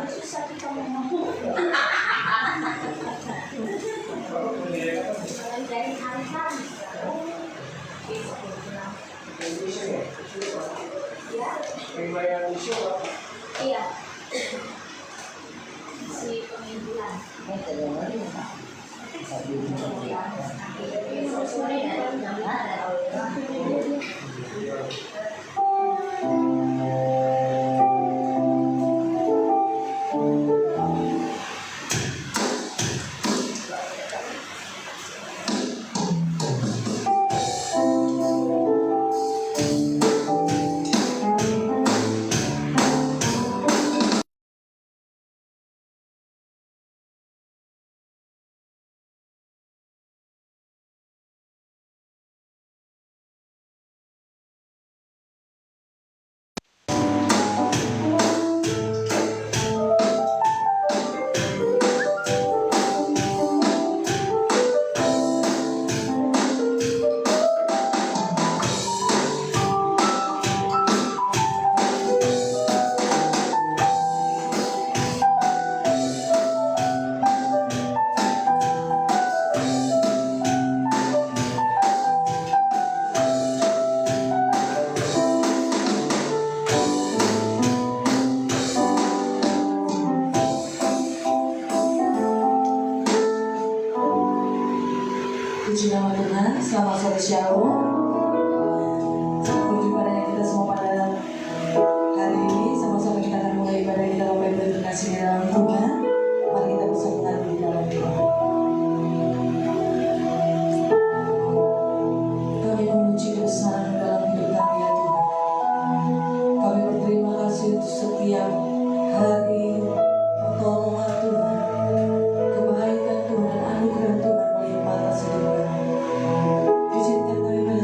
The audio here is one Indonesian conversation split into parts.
susah kita ngomong. Dari hari-hari. Iya. Si penghiburan. Puji nama Tuhan, selamat sore Shalom. Selamat ibadahnya kita semua pada hari ini. Sama-sama kita akan mulai ibadah kita mulai berkasih di dalam Tuhan. Mari kita bersatu di dalam Tuhan. Kami memuji kebesaran dalam hidup kami ya Tuhan. Kami berterima kasih untuk setiap hari pertolongan Tuhan, kebaikan Tuhan dan anugerah Tuhan melimpah atas hidup kami. Izinkan kami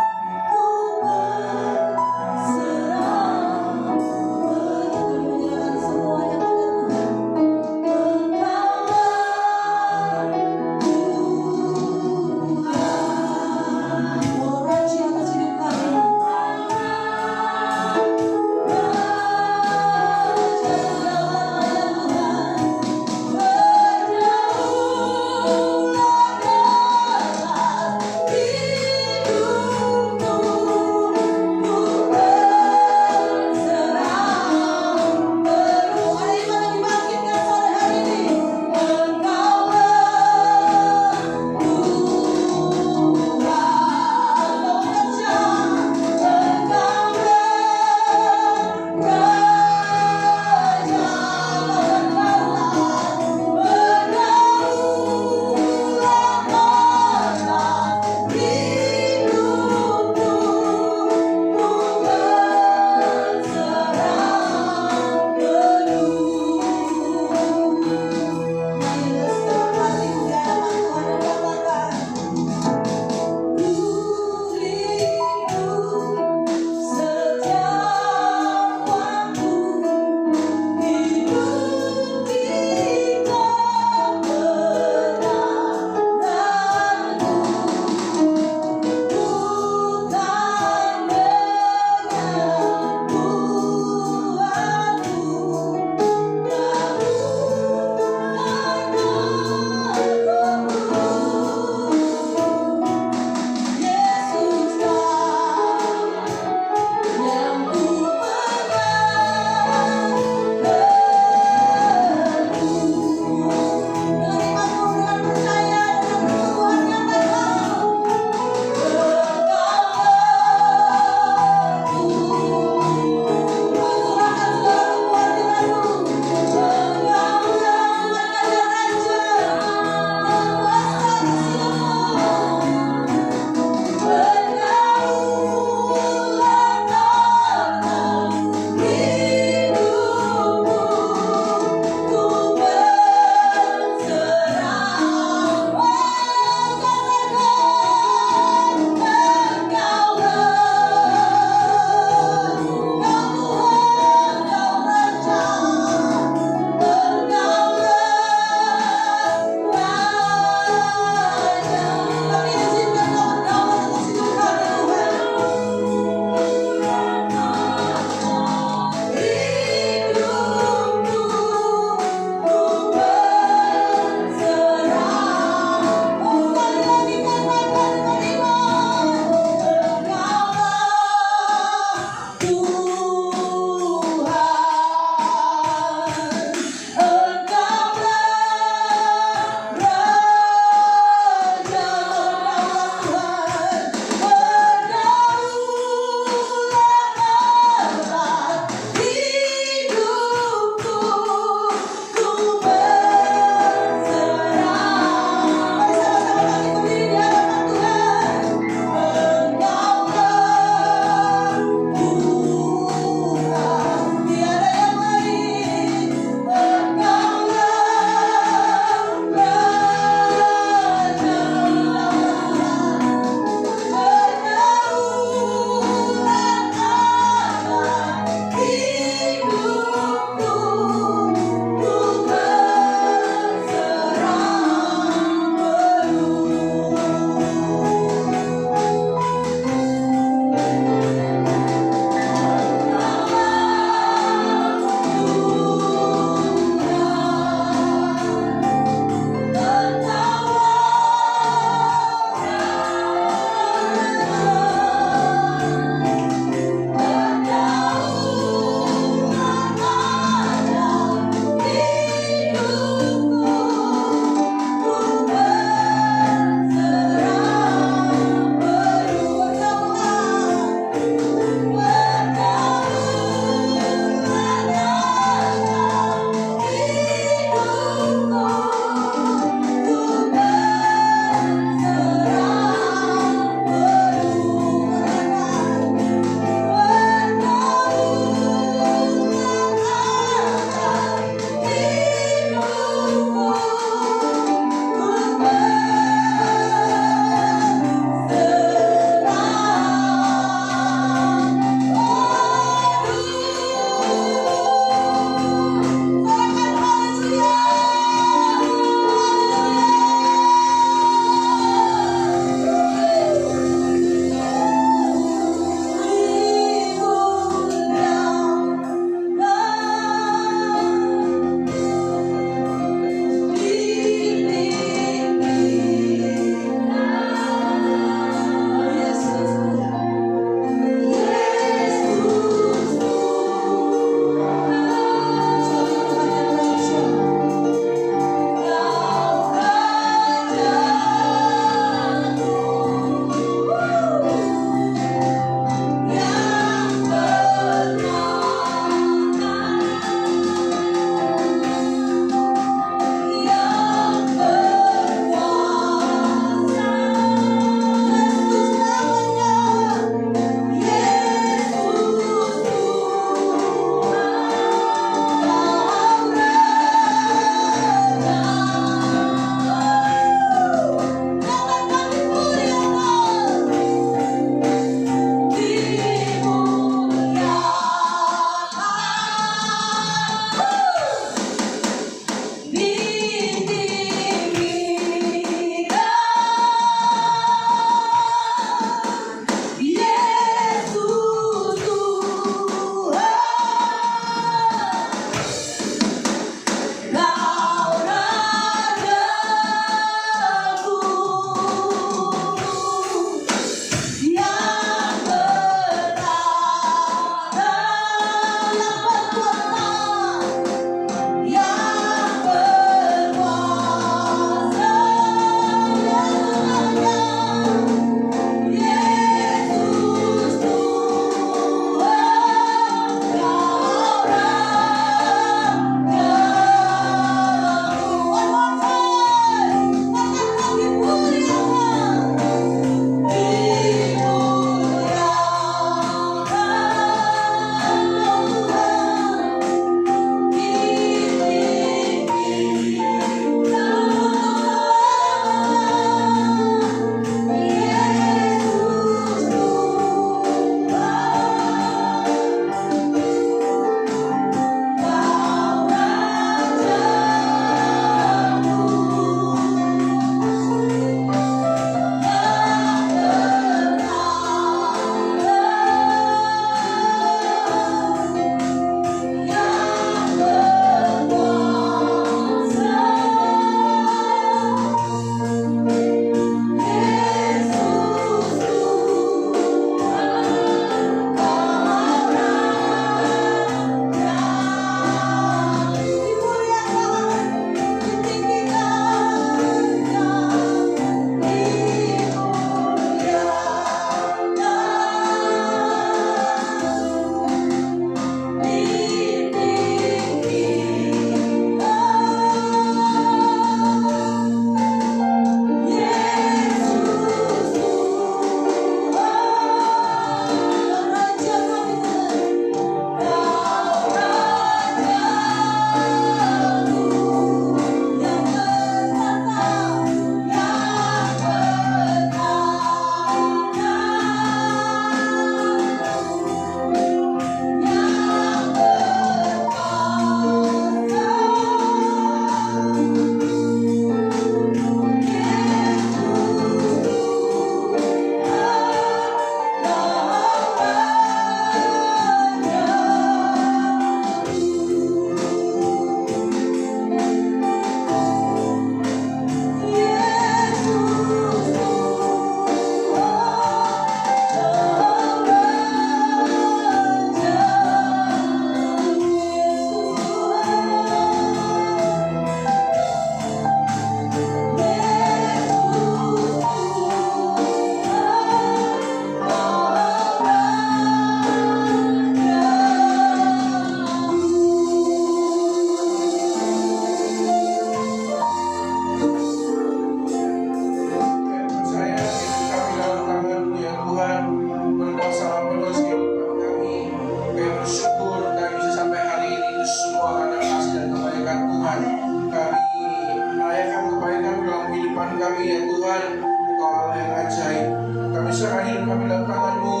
kami ya Tuhan, Engkau Allah yang ajaib. Kami serahkan hidup kami dalam tangan-Mu,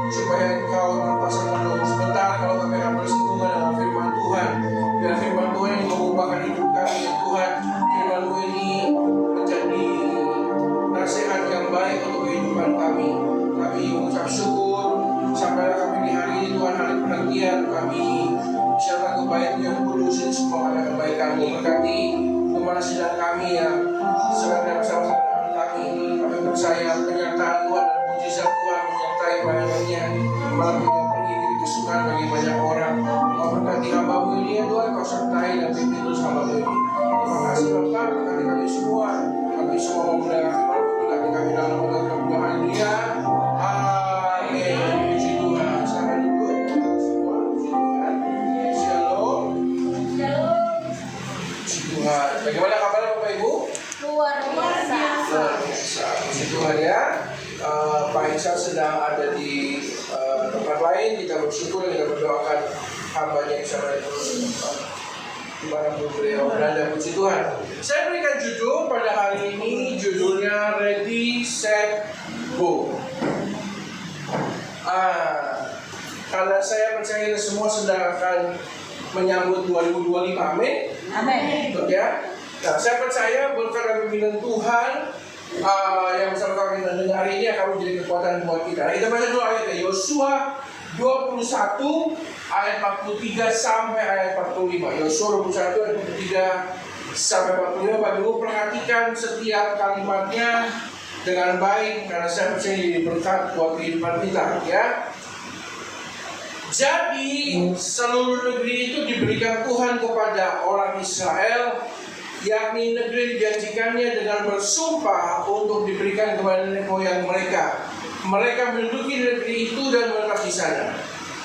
supaya Engkau berkuasa penuh. Sebentar kalau kami akan bersinggungan dengan firman Tuhan, dan firman Tuhan ini mengubahkan hidup kami ya Tuhan. Firman Tuhan ini menjadi nasihat yang baik untuk kehidupan kami. Kami mengucap syukur sampai kami di hari ini Tuhan, hari penantian kami. Siapa kebaikan yang kudus ini semua ada kebaikan-Mu. Berkati kemana sidang kami ya, serta bersama-sama dengan kami. Kami percaya penyertaan Tuhan dan mujizat Tuhan menyertai pelayanannya, malam ini pergi jadi kesukaan bagi banyak orang. Kau berkati hamba-Mu ini ya Tuhan, Kau sertai dan pimpin terus hamba-Mu ini. Terima kasih Bapak, berkati kami semua. Kami semua mau mendengar firman-Mu, berkati kami dalam kemudahan Dia. Amin. Puji Tuhan. Selamat duduk semua. Puji Tuhan. Shalom. Puji Tuhan. Bagaimana kabarnya Bapak Ibu? Luar biasa. Luar biasa. Puji Tuhan ya. Pak Isa sedang ada di tempat lain. Kita bersyukur dan kita berdoakan hambanya yang sangat di mana beliau berada. Puji Tuhan. Saya berikan judul pada hari ini, judulnya Ready, Set, Go. Karena saya percaya kita semua sedang akan menyambut 2025, amin. Amin. Ya. Nah, saya percaya berkat pimpinan Tuhan yang bersama kami mendengar hari ini akan menjadi kekuatan buat kita. Nah, kita baca dulu ayatnya, Yosua 21 ayat 43 sampai ayat 45. Yosua 21 ayat 43 sampai 45. Bapak Ibu perhatikan setiap kalimatnya dengan baik, karena saya percaya ini berkat buat kehidupan kita ya. Jadi seluruh negeri itu diberikan Tuhan kepada orang Israel, yakni negeri dijanjikannya dengan bersumpah untuk diberikan kepada nenek moyang mereka. Mereka menduduki negeri itu dan menetap di sana.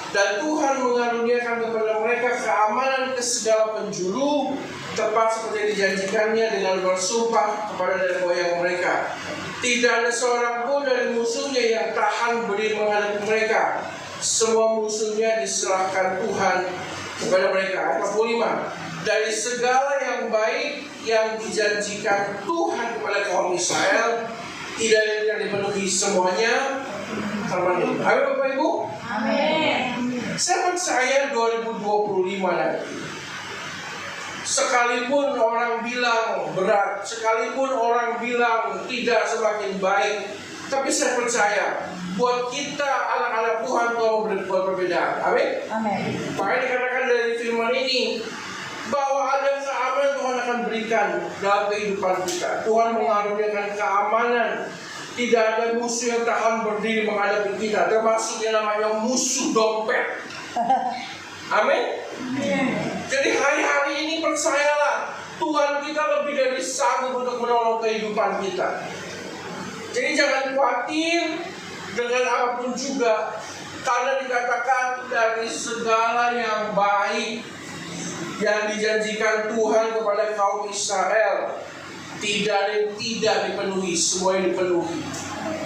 Dan Tuhan mengaruniakan kepada mereka keamanan ke segala penjuru, tepat seperti dijanjikannya dengan bersumpah kepada nenek moyang mereka. Tidak ada seorang pun dari musuhnya yang tahan berdiri menghadapi mereka. Semua musuhnya diserahkan Tuhan kepada mereka. Ayat 45. Dari segala yang baik yang dijanjikan Tuhan kepada kaum Israel, tidak ada yang dipenuhi semuanya. Amin Bapak Ibu. Amin. Saya percaya 2025 nanti, sekalipun orang bilang berat, sekalipun orang bilang tidak semakin baik, tapi saya percaya buat kita anak-anak Tuhan mau berbuat perbedaan. Amin. Amin. Makanya dikatakan dari firman ini bahwa ada keamanan Tuhan akan berikan dalam kehidupan kita. Tuhan mengaruniakan keamanan. Tidak ada musuh yang tahan berdiri menghadapi kita, termasuk yang namanya musuh dompet. Amin. Jadi hari-hari ini percayalah, Tuhan kita lebih dari sanggup untuk menolong kehidupan kita. Jadi jangan khawatir dengan apapun juga, karena dikatakan dari segala yang baik yang dijanjikan Tuhan kepada kaum Israel, tidak ada yang tidak dipenuhi, semua yang dipenuhi.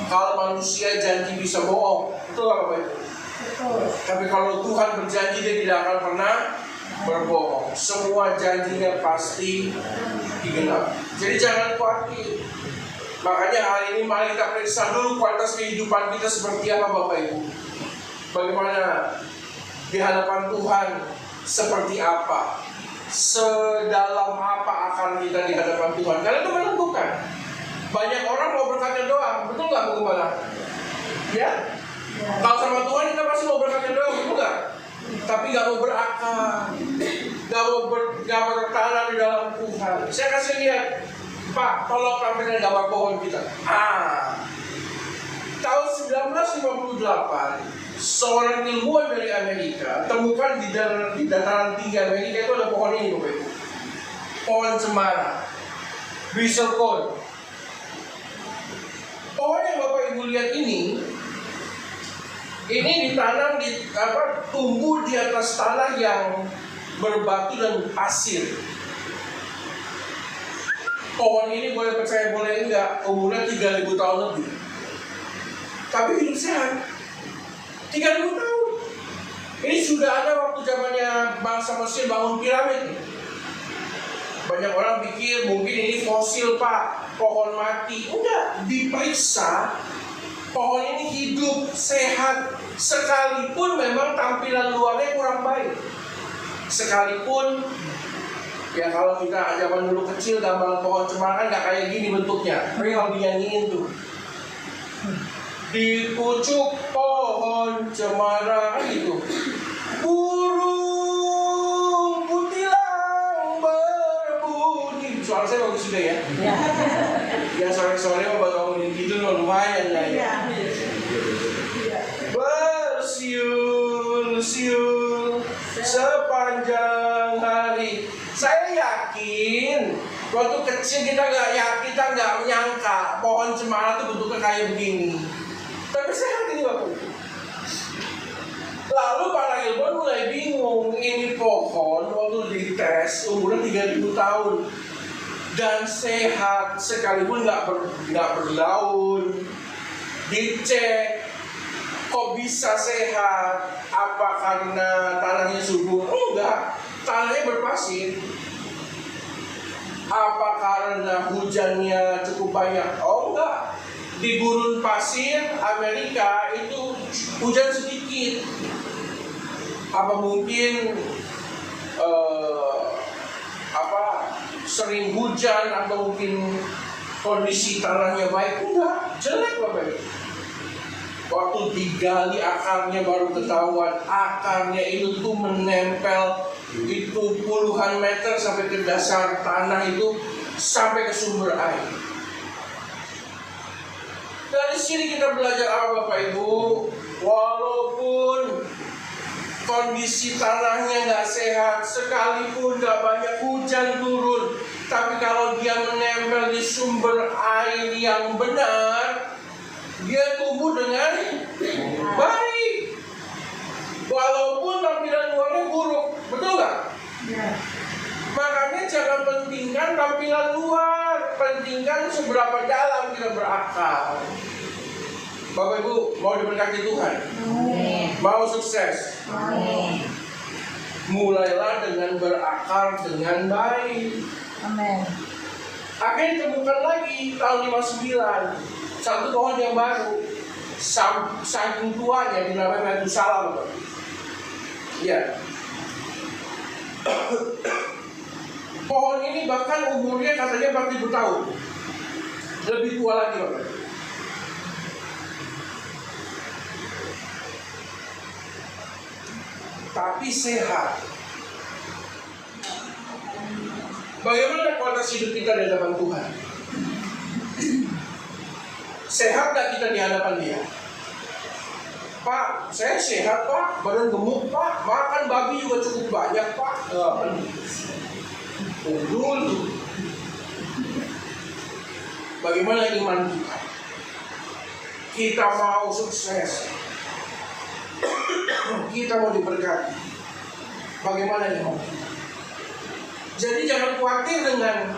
Kalau manusia janji bisa bohong, betul nggak Bapak Ibu? Betul. Tapi kalau Tuhan berjanji, Dia tidak akan pernah berbohong. Semua janjinya pasti digenapi. Jadi jangan khawatir. Makanya hari ini mari kita periksa dulu kualitas kehidupan kita seperti apa Bapak Ibu. Bagaimana di hadapan Tuhan, seperti apa, sedalam apa akan kita di hadapan Tuhan. Karena itu menentukan. Banyak orang mau berkata doang, betul nggak Bu Gembala? Ya? Kalau sama Tuhan kita pasti mau berkata doang, betul nggak? Tapi nggak mau berakar, nggak mau bertanam di dalam Tuhan. Saya kasih lihat, Pak, tolong tampilkan gambar pohon kita. Tahun 1958, seorang ilmuwan dari Amerika temukan di dataran tinggi Amerika itu ada pohon ini, Bapak Ibu. Pohon cemara, bristlecone. Pohon yang Bapak Ibu lihat ini ditanam tumbuh di atas tanah yang berbatu dan pasir. Pohon ini boleh percaya boleh enggak, umurnya 3.000 tahun lebih. Tapi hidup sehat. 3.000 tahun. Ini sudah ada waktu zamannya bangsa Mesir bangun piramid. Banyak orang pikir mungkin ini fosil Pak. pohon mati. Enggak, diperiksa pohon ini hidup, sehat. Sekalipun memang tampilan luarnya kurang baik. Sekalipun ya kalau kita zaman dulu kecil gambar pohon cemara kan nggak kayak gini bentuknya. Real dinyanyiin tuh. Di pucuk pohon cemara gitu. Burung kutilang berbunyi. Suara saya bagus juga ya. Ya sore-sore mau bangun tidur lumayan lah ya. Bersiul-siul sepanjang hari. Saya yakin waktu kecil kita nggak menyangka pohon cemara itu bentuknya kayak begini. Tapi sehat ini waktu itu. Lalu para ilmuwan mulai bingung, ini pohon waktu dites umurnya 3000 tahun dan sehat sekalipun nggak berdaun. Dicek, kok bisa sehat? Apa karena tanahnya subur? Enggak, tanahnya berpasir. Apa karena hujannya cukup banyak? Oh enggak, di gurun pasir Amerika itu hujan sedikit. Apa mungkin sering hujan atau mungkin kondisi tanahnya baik? Enggak, jelek Bapak. Waktu digali akarnya baru ketahuan akarnya itu tuh menempel itu puluhan meter sampai ke dasar tanah itu sampai ke sumber air. Dari sini kita belajar apa Bapak Ibu? Walaupun kondisi tanahnya nggak sehat, sekalipun nggak banyak hujan turun, tapi kalau dia menempel di sumber air yang benar, dia tumbuh dengan baik. Walaupun tampilan luarnya buruk, betul nggak? Ya. Makanya jangan pentingkan tampilan luar, pentingkan seberapa dalam kita berakar. Bapak Ibu mau diberkati Tuhan? Amin. Mau sukses? Amin. Mulailah dengan berakar dengan baik. Amin. Akhirnya ditemukan lagi tahun 59 satu pohon yang baru, saking tuanya dinamai Metusalam. Ya. Pohon ini bahkan umurnya katanya 4000 tahun. Lebih tua lagi Bapak. Tapi sehat. Bagaimana kualitas hidup kita di hadapan Tuhan? Sehat gak kita di hadapan Dia? Pak, saya sehat Pak, badan gemuk Pak, makan babi juga cukup banyak Pak. Dulu. Bagaimana iman kita? Kita mau sukses, kita mau diberkati. Bagaimana iman kita? Jadi jangan khawatir dengan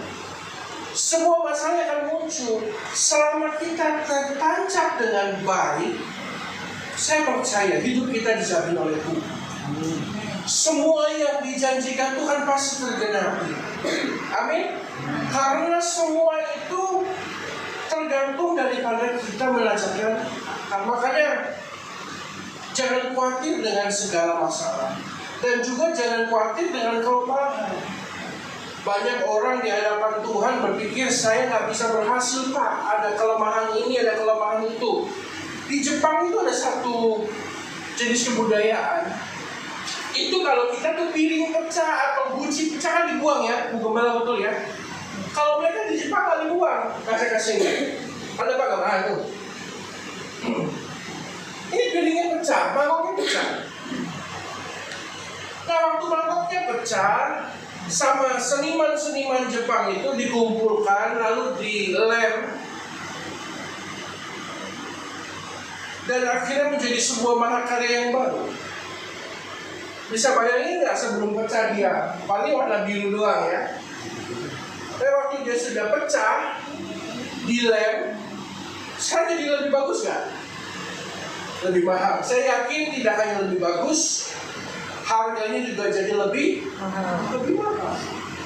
semua masalah yang akan muncul. Selama kita tertancap dengan baik, saya percaya hidup kita dijamin oleh Tuhan. Semua yang dijanjikan Tuhan pasti tergenapi. Amin. Karena semua itu tergantung daripada kita belajarkan. Makanya jangan khawatir dengan segala masalah, dan juga jangan khawatir dengan kelemahan. Banyak orang di hadapan Tuhan berpikir saya nggak bisa berhasil Pak, ada kelemahan ini, ada kelemahan itu. Di Jepang itu ada satu jenis kebudayaan. Itu kalau kita tuh piring pecah atau guci pecah kan dibuang ya, Bu Gembala betul ya. Kalau mereka di Jepang nggak dibuang, kasih-kasihnya. Ada Pak gambaran tuh. Ini piringnya pecah, mangkoknya pecah. Nah waktu mangkoknya pecah, sama seniman-seniman Jepang itu dikumpulkan lalu dilem dan akhirnya menjadi sebuah mahakarya yang baru. Bisa bayangin nggak sebelum pecah dia paling warna biru doang ya. Tapi waktu dia sudah pecah, dilem, sekarang jadi lebih bagus nggak? Lebih mahal. Saya yakin tidak hanya lebih bagus, harganya juga jadi lebih mahal.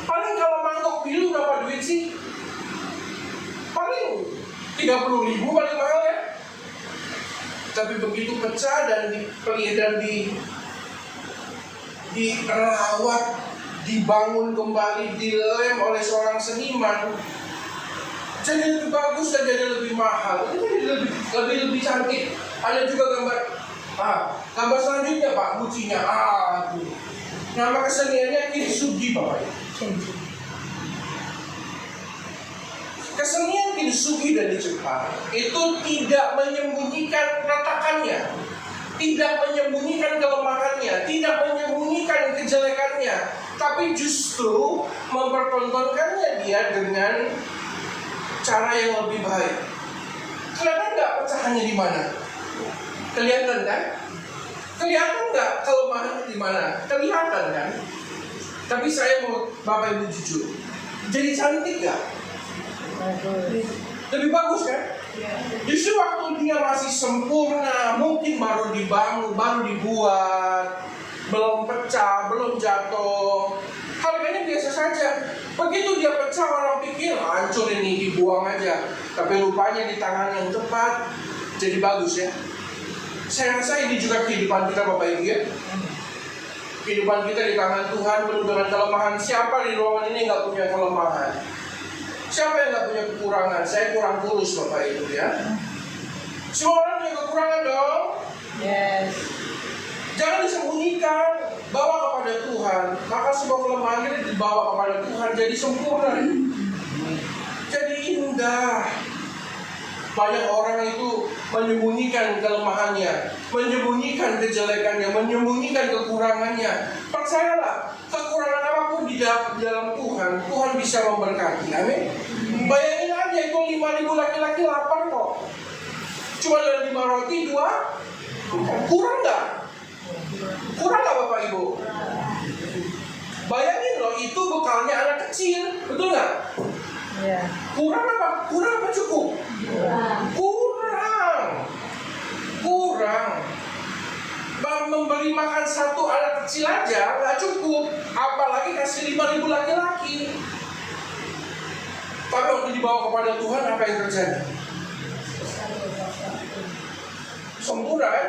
Paling kalau mangkok biru berapa duit sih? 30.000 paling mahal ya. Tapi begitu pecah dan dirawat, dibangun kembali, dilem oleh seorang seniman, jadi lebih bagus dan jadi lebih mahal. Itu jadi lebih cantik. Ada juga gambar selanjutnya Pak, kucinya. Nama keseniannya kintsugi Bapak. Kesenian kintsugi dari Jepang itu tidak menyembunyikan retakannya, tidak menyembunyikan kelemahannya, tidak menyembunyikan kejelekannya, tapi justru mempertontonkannya dia dengan cara yang lebih baik. Kelihatan nggak pecahannya di mana? Kelihatan kan? Kelihatan nggak kelemahannya di mana? Kelihatan kan? Tapi saya mau Bapak Ibu jujur, jadi cantik nggak? Lebih bagus kan? Justru waktu dia masih sempurna, mungkin baru dibangun, baru dibuat, belum pecah, belum jatuh, harganya biasa saja. Begitu dia pecah, orang pikir hancur ini, dibuang aja. Tapi rupanya di tangan yang tepat jadi bagus ya. Saya rasa ini juga kehidupan kita Bapak Ibu ya. Kehidupan kita di tangan Tuhan penuh dengan kelemahan. Siapa di ruangan ini nggak punya kelemahan? Siapa yang nggak punya kekurangan? Saya kurang kurus Bapak Ibu ya. Semua orang punya kekurangan dong. Yes. Jangan disembunyikan, bawa kepada Tuhan. Maka semua kelemahan kita dibawa kepada Tuhan, jadi sempurna, jadi indah. Banyak orang itu menyembunyikan kelemahannya, menyembunyikan kejelekannya, menyembunyikan kekurangannya. Percayalah, kekurangan apapun di dalam Tuhan, Tuhan bisa memberkati. Amin. Bayangin aja itu 5.000 laki-laki lapar kok. Cuma ada 5 roti, 2. Kurang nggak? Kurang nggak Bapak Ibu? Bayangin loh, itu bekalnya anak kecil, betul nggak? Ya. Kurang apa? Kurang apa cukup? Kurang. Memberi makan 1 anak kecil aja nggak cukup, apalagi kasih 5.000 laki-laki. Tapi waktu dibawa kepada Tuhan, apa yang terjadi? Sempurna kan?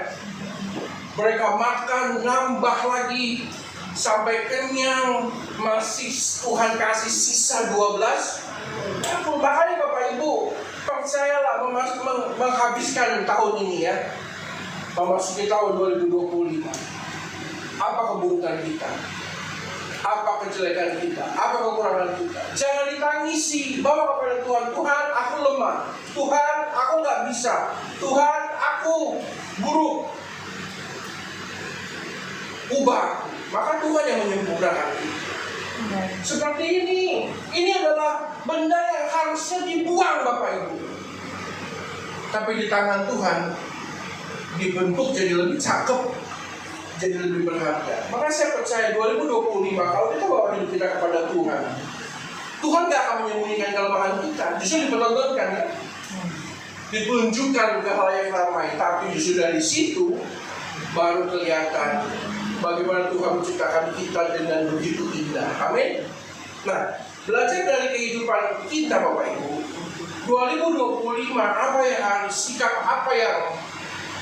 Mereka makan, nambah lagi sampai kenyang, masih Tuhan kasih sisa 12. Makanya Bapak Ibu, percayalah menghabiskan tahun ini ya, memasuki tahun 2025. Apa keburukan kita? Apa kejelekan kita? Apa kekurangan kita? Jangan ditangisi, bawa kepada Tuhan. Tuhan, aku lemah. Tuhan, aku nggak bisa. Tuhan, aku buruk. Ubah. Maka Tuhan yang menyempurnakan kita. Seperti ini adalah benda yang harusnya dibuang Bapak Ibu, tapi di tangan Tuhan dibentuk jadi lebih cakep, jadi lebih berharga. Maka saya percaya 2025 kalau kita bawa hidup kita kepada Tuhan, Tuhan gak akan menyembunyikan kelemahan kita, justru dipertontonkan ya, ditunjukkan ke halayak ramai. Tapi justru dari situ baru kelihatan bagaimana Tuhan menciptakan kita dengan begitu indah. Amin. Nah, belajar dari kehidupan kita Bapak Ibu, 2025 apa yang harus, sikap apa yang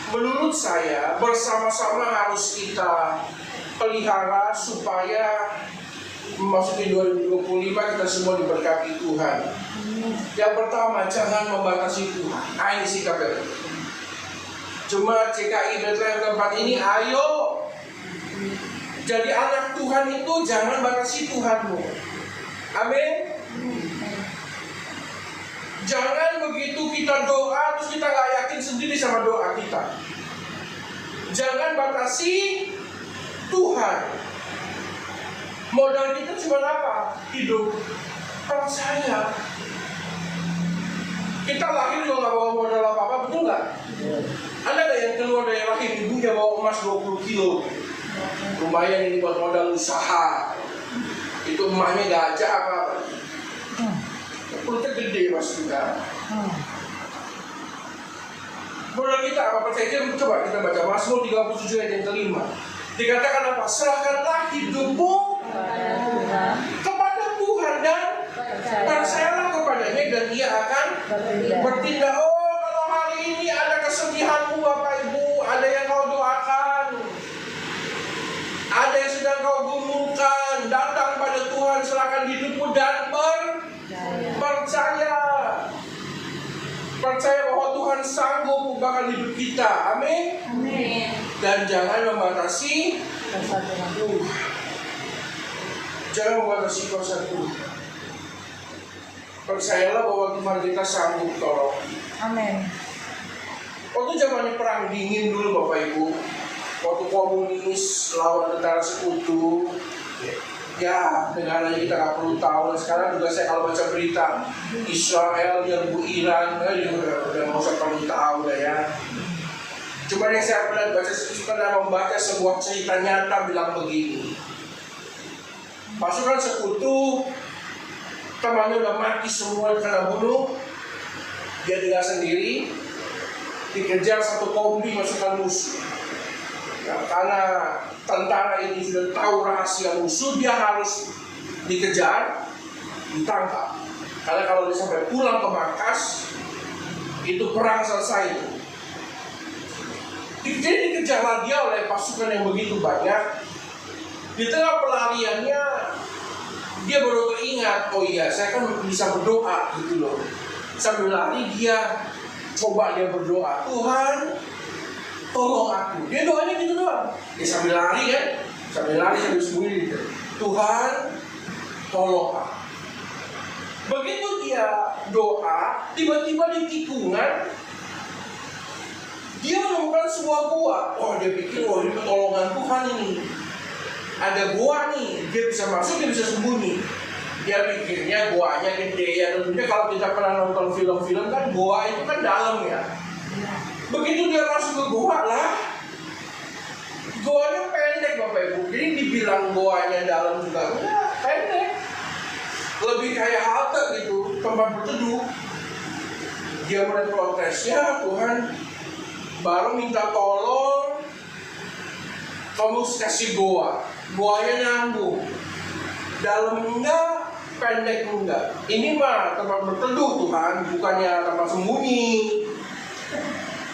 menurut saya bersama-sama harus kita pelihara supaya memasuki 2025 kita semua diberkati Tuhan. Yang pertama, jangan membatasi Tuhan. Ini sikapnya. Jemaat CKI Bethlehem tempat ini, ayo jadi anak Tuhan itu jangan batasi Tuhanmu. Amin. Jangan begitu kita doa terus kita gak yakin sendiri sama doa kita. Jangan batasi Tuhan. Modal kita cuma apa? Hidup. Percaya. Kita lahir juga gak bawa modal apa-apa, betul gak? Ada gak yang keluar dari rahim ibunya bawa emas 20 kilo? Lumayan ini buat modal usaha. Itu emaknya gajah apa-apa. Perutnya gede mas juga. Modal kita apa percaya? Coba kita baca Mazmur 37 ayat yang kelima. Dikatakan apa? Serahkanlah hidupmu kepada Tuhan dan percayalah kepadanya dan Dia akan Bertindak. Oh, kalau hari ini ada kesedihanmu Bapak Ibu, ada yang kau doakan, ada yang sedang kau gumulkan, datang pada Tuhan, serahkan hidupmu dan percaya. Percaya bahwa Tuhan sanggup mengubahkan hidup kita. Amin. Dan jangan membatasi Tuhan. Jangan membatasi kuasa Tuhan. Percayalah bahwa Tuhan kita sanggup tolong. Amin. Waktu zamannya perang dingin dulu Bapak Ibu, waktu komunis lawan tentara sekutu, ya negaranya kita nggak perlu tahu. Sekarang juga saya kalau baca berita Israel nyerbu Iran, udah nggak usah perlu tahu lah ya. Cuma yang saya pernah membaca sebuah cerita nyata bilang begini. Pasukan sekutu temannya udah mati semua karena bunuh, dia tinggal sendiri, dikejar satu kompi pasukan musuh. Nah, karena tentara ini sudah tahu rahasia musuh, dia harus dikejar, ditangkap. Karena kalau dia sampai pulang ke markas, itu perang selesai. Jadi dikejarlah dia oleh pasukan yang begitu banyak. Di tengah pelariannya, dia baru teringat, oh iya saya kan bisa berdoa gitu loh. Sambil lari dia berdoa, Tuhan tolong aku. Dia doanya gitu doang. Dia sambil lari kan, sambil sembunyi gitu. Tuhan tolong aku. Begitu dia doa, tiba-tiba di tikungan dia menemukan sebuah gua. Oh dia pikir, oh ini pertolongan Tuhan ini. Ada gua nih, dia bisa masuk, dia bisa sembunyi. Dia pikirnya goanya gede ya. Tentunya kalau kita pernah nonton film-film kan goa itu kan dalam ya. Begitu dia masuk ke goa lah, goanya pendek Bapak Ibu. Jadi dibilang goanya dalam juga enggak, pendek. Lebih kayak halte gitu, tempat berteduh. Dia mulai protes, ya Tuhan, baru minta tolong kamu kasih goa. Goanya nyambung, dalam enggak, pendek enggak. Ini mah tempat berteduh Tuhan, bukannya tempat sembunyi.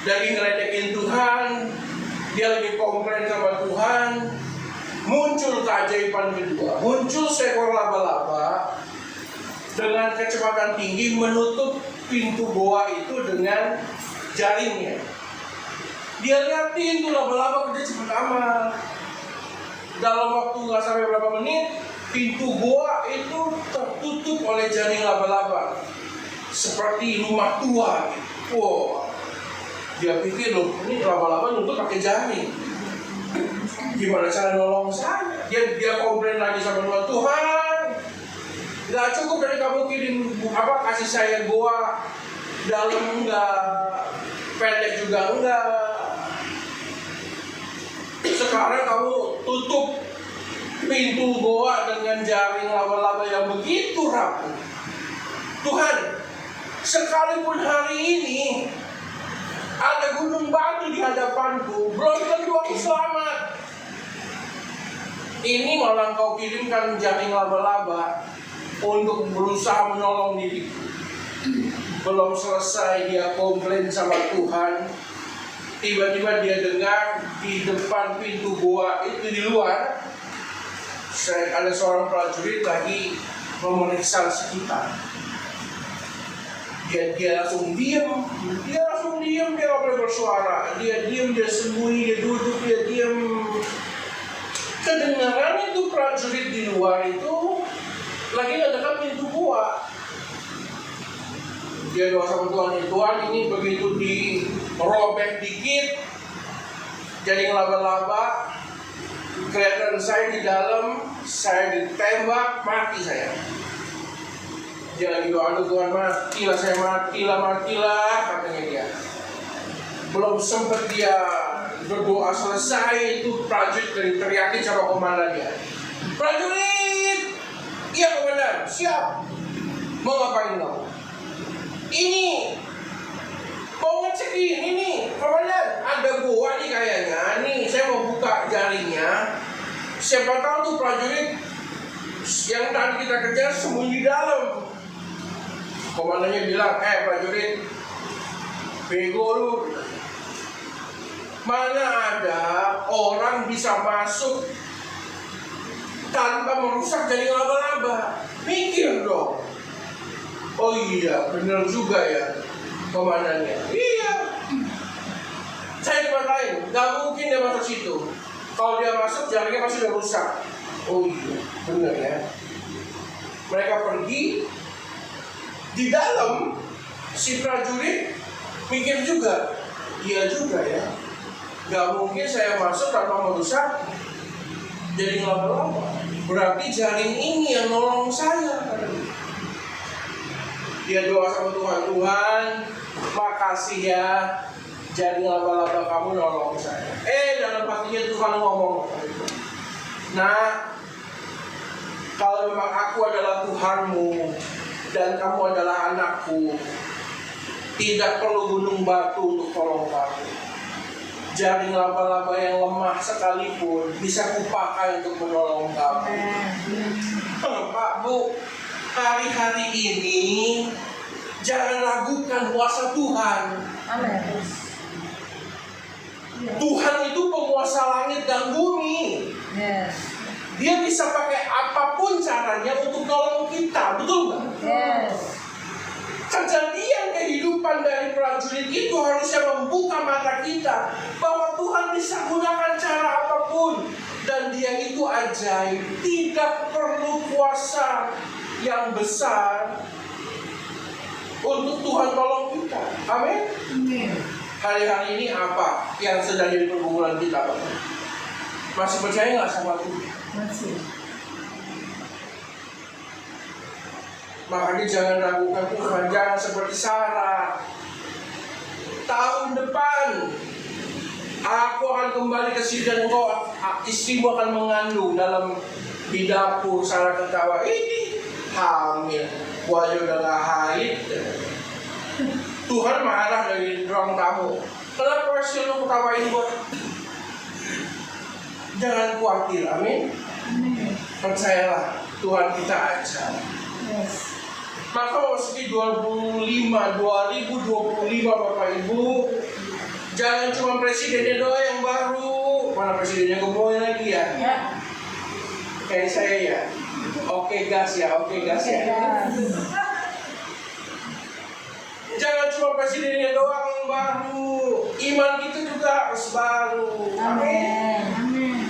Lagi ngeledekin Tuhan, dia lagi komplain sama Tuhan. Muncul keajaiban kedua, muncul seekor laba-laba dengan kecepatan tinggi menutup pintu goa itu dengan jaringnya. Dia lihatin tuh laba-laba kerja cepat amat. Dalam waktu nggak sampai berapa menit, pintu goa itu tertutup oleh jaring laba-laba, seperti rumah tua. Wow, dia pikir loh, ini laba-laba nutup pakai jaring. Gimana cara nolong saya? Dia komplain lagi sama Tuhan. Tuhan, nggak cukup dari kamu kirim kasih saya goa dalam enggak, pendek juga enggak. Sekarang kamu tutup pintu goa dengan jaring laba-laba yang begitu rapuh. Tuhan, sekalipun hari ini ada gunung batu di hadapanku, belum tentu aku selamat. Ini malah kau kirimkan jaring laba-laba untuk berusaha menolong diriku. Belum selesai dia komplain sama Tuhan, tiba-tiba dia dengar di depan pintu goa itu di luar ada seorang prajurit lagi memeriksa sekitar. Dia langsung diam, dia nggak boleh bersuara. Dia diam, dia sembunyi, dia duduk, dia diam. Kedengaran itu prajurit di luar itu lagi ngedekat pintu goa. Dia doa sama Tuhan, Tuhan ini begitu dirobek dikit, jaring laba-laba, kelihatan saya di dalam, saya ditembak, mati saya. Dia lagi doa, Tuhan matilah, saya matilah, katanya dia. Belum sempat dia berdoa selesai, itu prajurit dari teriakin sama komandannya. Prajurit, iya komandan, siap. Mau ngapain kamu? Ini mau ngecek ini nih, komandan, ada goa nih kayaknya. Nih, saya mau buka jaringnya. Siapa tahu tuh prajurit yang tadi kita kejar sembunyi di dalam. Komandannya bilang, prajurit, bego lu. Mana ada orang bisa masuk tanpa merusak jaring laba-laba? Mikir dong. Oh iya, benar juga ya komandannya. Iya. Saya dikatain, gak mungkin dia masuk situ. Kalau dia masuk, jaringnya pasti udah rusak. Oh iya, benar ya. Mereka pergi. Di dalam, si prajurit mikir juga, iya juga ya. Gak mungkin saya masuk tanpa merusak jaring laba-laba. Berarti jaring ini yang nolong saya. Dia doa sama Tuhan, Tuhan, makasih ya, jaring laba-laba kamu nolong saya. Dalam hatinya Tuhan ngomong, nah, kalau memang aku adalah Tuhanmu dan kamu adalah anakku, tidak perlu gunung batu untuk tolong kamu. Jaring laba-laba yang lemah sekalipun bisa kupakai untuk menolong kamu. Pak, Bu, hari-hari ini jangan ragukan kuasa Tuhan. Amin. Tuhan itu penguasa langit dan bumi. Yes. Dia bisa pakai apapun caranya untuk nolong kita, betul nggak? Yes. Kejadian kehidupan dari prajurit itu harusnya membuka mata kita bahwa Tuhan bisa gunakan cara apapun, dan Dia itu ajaib. Tidak perlu kuasa yang besar untuk Tuhan tolong kita. Amin. Hari-hari ini apa yang sedang jadi pergumulan kita, Bapak? Masih percaya nggak sama Tuhan? Masih. Makanya jangan ragukan Tuhan, jangan seperti Sarah. Tahun depan aku akan kembali ke sini dan engkau, istrimu akan mengandung dalam di dapur. Sarah ketawa, ini hamil, gua aja udah gak haid. Tuhan marah dari ruang tamu. Kenapa sih lu ketawain gua? Jangan khawatir, amin. Percayalah, Tuhan kita aja. Yes. Maka memasuki 2025 Bapak Ibu, jangan cuma presidennya doang yang baru. Mana presidennya gemoy lagi ya? Ya. Kayak saya ya. Oke gas ya. Jangan cuma presidennya doang yang baru. Iman kita juga harus baru. Amin. Amin.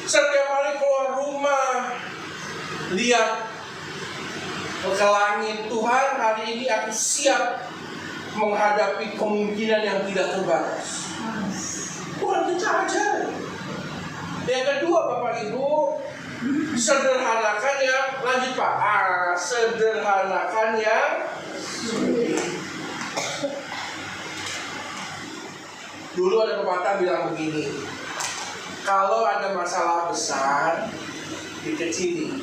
Setiap kali keluar rumah, lihat ke langit, Tuhan, hari ini aku siap menghadapi kemungkinan yang tidak terbatas. Tuhan kita aja. Yang kedua Bapak Ibu, sederhanakan yang lanjut Pak. Sederhanakan yang dulu ada pepatah bilang begini, kalau ada masalah besar dikecilin,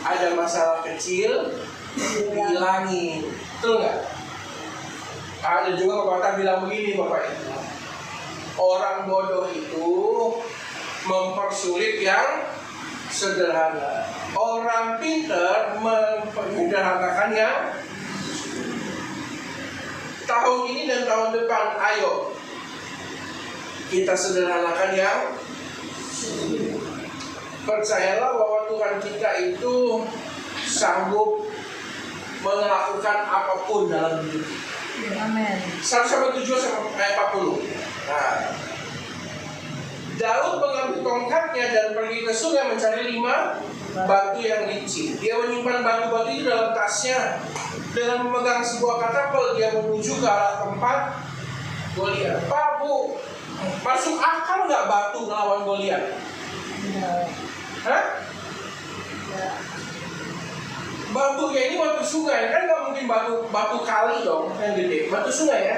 ada masalah kecil dihilangin, betul nggak? Ada juga pepatah bilang begini Bapak Ibu, orang bodoh itu mempersulit yang sederhana, orang pintar menyederhanakan yang tahun ini dan tahun depan. Ayo kita sederhanakan yang percayalah bahwa Tuhan kita itu sanggup melakukan apapun dalam hidup. Amin. 1-7 sampai 40. Nah, Daud mengambil tongkatnya dan pergi ke sungai mencari 5 batu yang licin. Dia menyimpan batu-batu itu dalam tasnya. Dengan memegang sebuah katapel, dia menuju ke arah tempat Goliat. Pak, Bu, masuk akal nggak batu ngelawan Goliat? Hah? Batu kayak ini batu sungai, kan nggak mungkin batu kali dong yang gede. Batu sungai ya,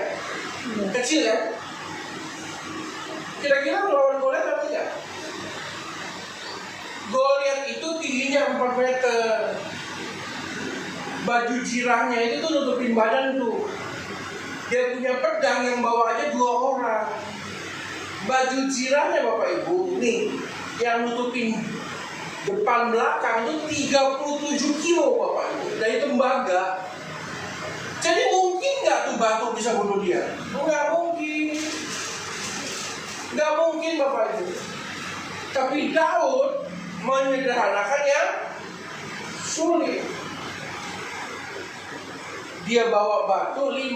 kecil ya. Kira-kira melawan Goliat apa tidak? Goliat itu tingginya 4 meter. Baju jirahnya itu tuh nutupin badan tuh. Dia punya pedang yang bawa aja 2 orang. Baju jirahnya Bapak Ibu nih, yang nutupin depan belakang itu 37 kilo Bapak Ibu. Dari tembaga batu bisa bunuh dia? Nggak mungkin. Nggak mungkin Bapak Ibu. Tapi Daud menyederhanakan yang sulit. Dia bawa batu 5.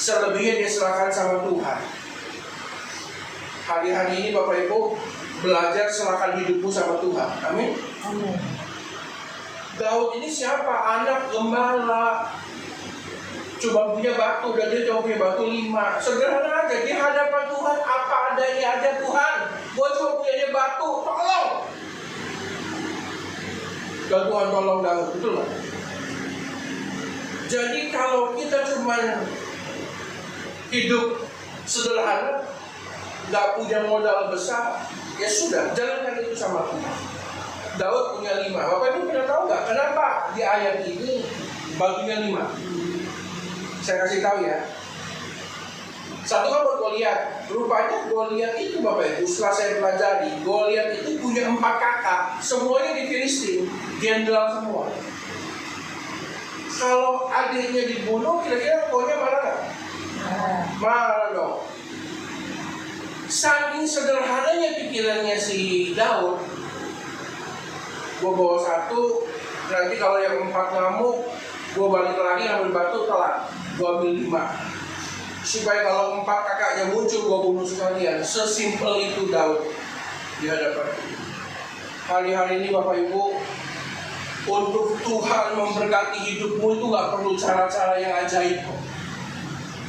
Selebihnya dia serahkan sama Tuhan. Hari-hari ini Bapak Ibu belajar serahkan hidupmu sama Tuhan. Amin. Amin. Daud ini siapa? Anak gembala. Cuma punya batu dan dia cuma punya batu 5. Sederhana aja, di hadapan Tuhan apa adanya aja Tuhan. Gua cuma punya batu, tolong. Dan Tuhan tolong Daud, betul nggak? Jadi kalau kita cuma hidup sederhana, nggak punya modal besar, ya sudah, jalankan itu sama Tuhan. Daud punya 5. Bapak Ibu pernah tahu nggak kenapa di ayat ini batunya 5? Saya kasih tahu ya. Satu kan buat Goliat. Rupanya Goliat itu Bapak Ibu, setelah saya pelajari, Goliat itu punya 4 kakak. Semuanya di Filistin, jenderal semua. Kalau adiknya dibunuh, kira-kira pokoknya marah nggak? Marah dong. Saking sederhananya pikirannya si Daud, gue bawa 1, nanti kalau yang 4 ngamuk, gue balik lagi ambil batu, telat. Gue ambil 5. Supaya kalau 4 kakaknya muncul, gue bunuh sekalian. Sesimpel itu Daud di hadapan. Hari-hari ini Bapak Ibu, untuk Tuhan memberkati hidupmu itu gak perlu cara-cara yang ajaib.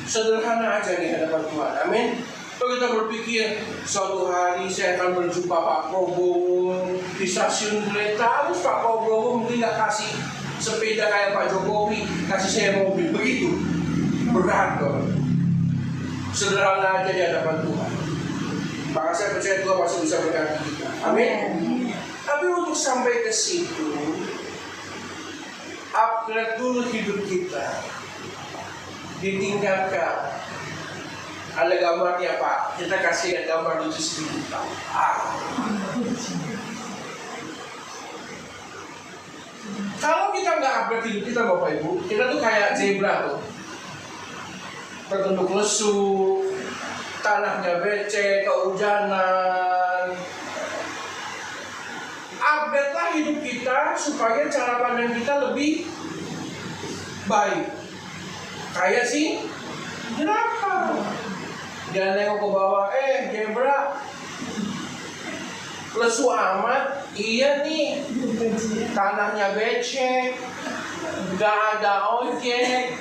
Sederhana aja di hadapan Tuhan. Amin. Kalau kita berpikir suatu hari saya akan berjumpa Pak Prabowo di stasiun kereta, terus Pak Prabowo mungkin gak kasih sepeda kayak Pak Jokowi, kasih saya mobil, begitu berat dong. Sederhana aja di hadapan Tuhan. Maka saya percaya Tuhan pasti bisa berkati kita. Amin. Tapi untuk sampai ke situ, upgrade dulu hidup kita, ditingkatkan. Ada gambarnya Pak, kita kasih gambar lucu sedikit. Kalau kita nggak upgrade hidup kita Bapak Ibu, kita tuh kayak zebra tuh, bertunduk lesu, tanahnya becek, kehujanan. Upgrade lah hidup kita supaya cara pandang kita lebih baik. Kayak sih jerapah. Jangan nengok ke bawah, zebra lesu amat. Iya nih, tanahnya becek, gak ada ojek.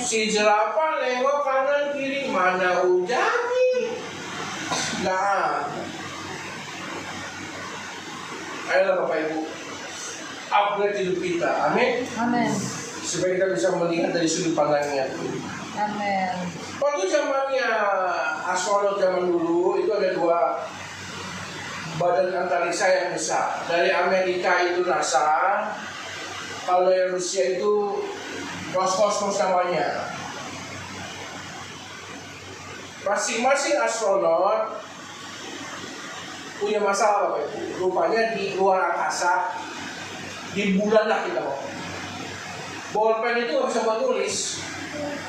Si jerapah nengok kanan kiri, mana hujan nih? Gak. Ayolah Bapak Ibu, upgrade hidup kita. Amin. Amin. Supaya kita bisa melihat dari sudut pandangnya. Amin. Waktu zamannya astronot zaman dulu itu ada 2 badan antariksa yang besar. Dari Amerika itu NASA, kalau dari Rusia itu Roscosmos namanya. Masing-masing astronot punya masalah Bapak Ibu. Rupanya di luar angkasa, di bulan lah kita mau. Bolpen itu nggak bisa buat tulis,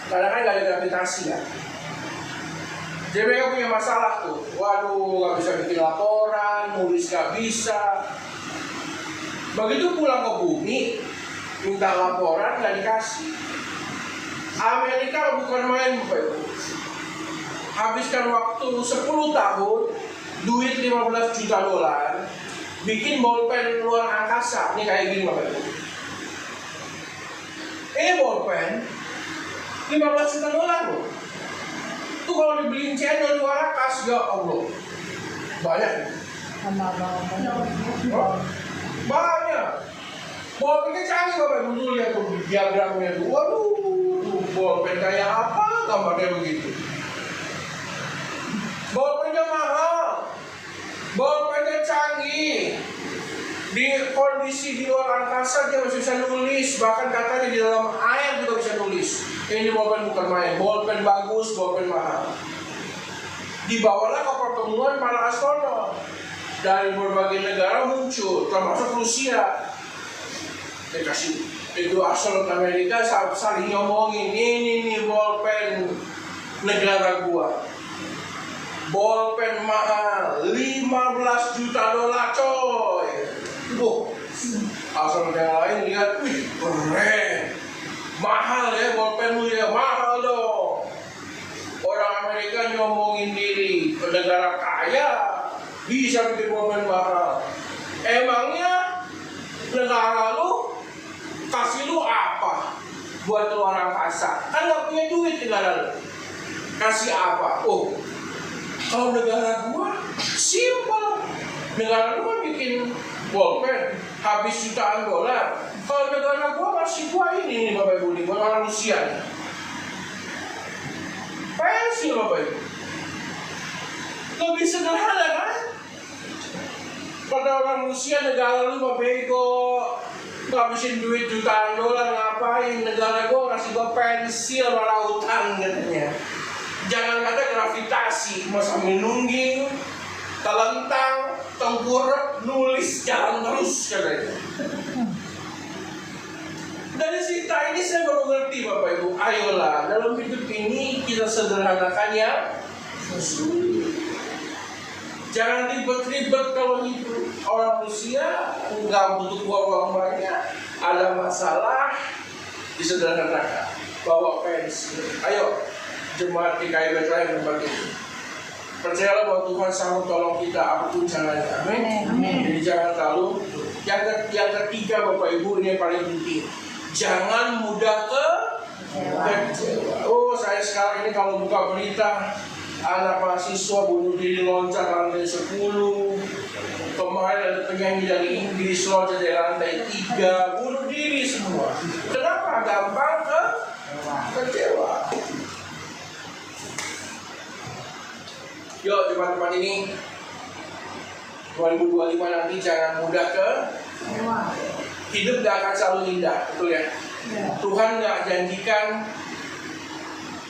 karena kan nggak ada gravitasi ya. Jadi mereka punya masalah tuh. Waduh, nggak bisa bikin laporan, nulis nggak bisa. Begitu pulang ke bumi, minta laporan nggak dikasih. Amerika bukan main Bapak Ibu. Habiskan waktu 10 tahun, duit $15 juta, bikin bolpen luar angkasa. Ini kayak gini Bapak Ibu. Bolpen $15 juta loh. Itu kalau dibeliin channel di luar angkasa, ya Allah, banyak. Banyak. Bolpennya canggih Bapak Ibu, dulu lihat tuh diagramnya tuh. Waduh, bolpen kayak apa gambarnya begitu. Bolpennya mahal, bolpennya canggih. Di kondisi di luar angkasa dia masih bisa nulis, bahkan katanya di dalam air juga bisa nulis. Ini bolpen bukan main, bolpen bagus, bolpen mahal. Dibawalah ke pertemuan para astronot dari berbagai negara muncul, termasuk Rusia. Dikasih itu astronot Amerika saling ngomongin, ini nih bolpen negara gua. Bolpen mahal, 15 juta dolar coy. Astronot yang lain lihat, wih keren. Mahal ya bolpen lu ya, mahal dong. Orang Amerika nyomongin diri, negara kaya, bisa bikin bolpen mahal. Emangnya negara lu kasih lu apa buat lu orang angkasa? Kan gak punya duit negara lu. Kasih apa? Oh, kalau negara gua simpel. Negara lu kan bikin bolpen habis jutaan dolar. Kalau negara gua masih gua ini nih Bapak Ibu nih, buat orang Rusia nih. Pensil Bapak Ibu. Lebih sederhana kan? Pada orang Rusia negara lu mah bego, ngabisin duit jutaan dolar ngapain? Negara gua ngasih gua pensil lautan katanya. Jangan kata gravitasi, masa menungging, telentang, tengkurap, nulis jalan terus katanya. Dari cerita ini saya baru ngerti Bapak Ibu, ayolah dalam hidup ini kita sederhanakan ya. Jangan ribet-ribet kalau hidup. Orang Rusia nggak butuh uang banyak, ada masalah disederhanakan, bawa pensil. Ayo jemaat GKI Bethlehem berbagi. Percayalah bahwa Tuhan sanggup tolong kita apapun caranya. Amin. Jadi jangan terlalu. Yang ketiga Bapak Ibu, ini yang paling penting. Jangan mudah kecewa. Oh, saya sekarang ini kalau buka berita anak mahasiswa bunuh diri loncat lantai 10. Kemarin ada penyanyi dari Inggris loncat dari lantai 3, bunuh diri semua. Kenapa? Gampang kecewa. Yuk teman-teman ini 2025 nanti jangan mudah kecewa. Hidup gak akan selalu indah, betul ya? Tuhan gak janjikan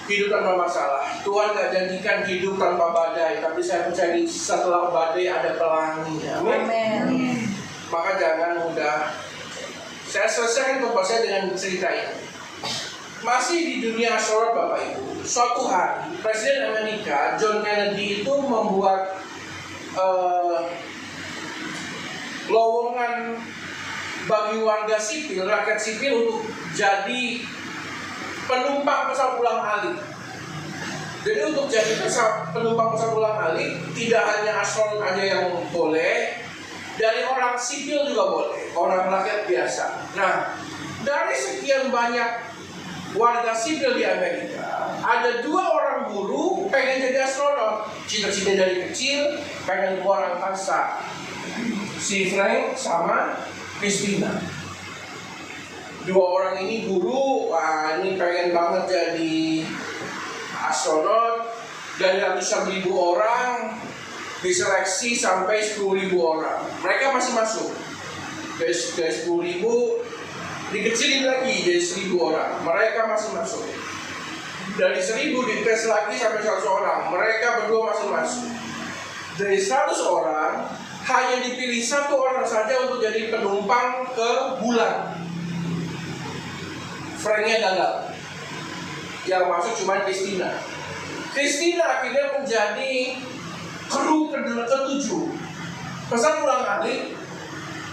hidup tanpa masalah. Tuhan gak janjikan hidup tanpa badai. Tapi saya percaya setelah badai ada pelangi. Amin. Maka jangan mudah. Saya selesaikan khotbah saya dengan cerita ini. Masih di dunia astronot Bapak Ibu, suatu hari Presiden Amerika John Kennedy itu membuat lowongan bagi warga sipil, rakyat sipil untuk jadi penumpang pesawat ulang alik. Jadi untuk jadi penumpang pesawat ulang alik, tidak hanya astronot aja yang boleh, dari orang sipil juga boleh, orang rakyat biasa. Nah, dari sekian banyak warga sipil di Amerika, ada 2 orang guru pengen jadi astronot, cita-cita dari kecil pengen keluar angkasa. Si Frank sama Christina. 2 orang ini guru, wah ini pengen banget jadi astronot. Dari ratusan ribu orang diseleksi sampai 10.000 orang. Mereka masih masuk. Dari 10.000 dikecilin lagi jadi 1.000 orang. Mereka masih masuk. Dari 1.000 dites lagi sampai 100 orang. Mereka berdua masih masuk. Dari 100 orang hanya dipilih 1 orang saja untuk jadi penumpang ke bulan. Franknya gagal. Yang masuk cuma Christina. Christina akhirnya menjadi kru ke-7. Pesan ulang alik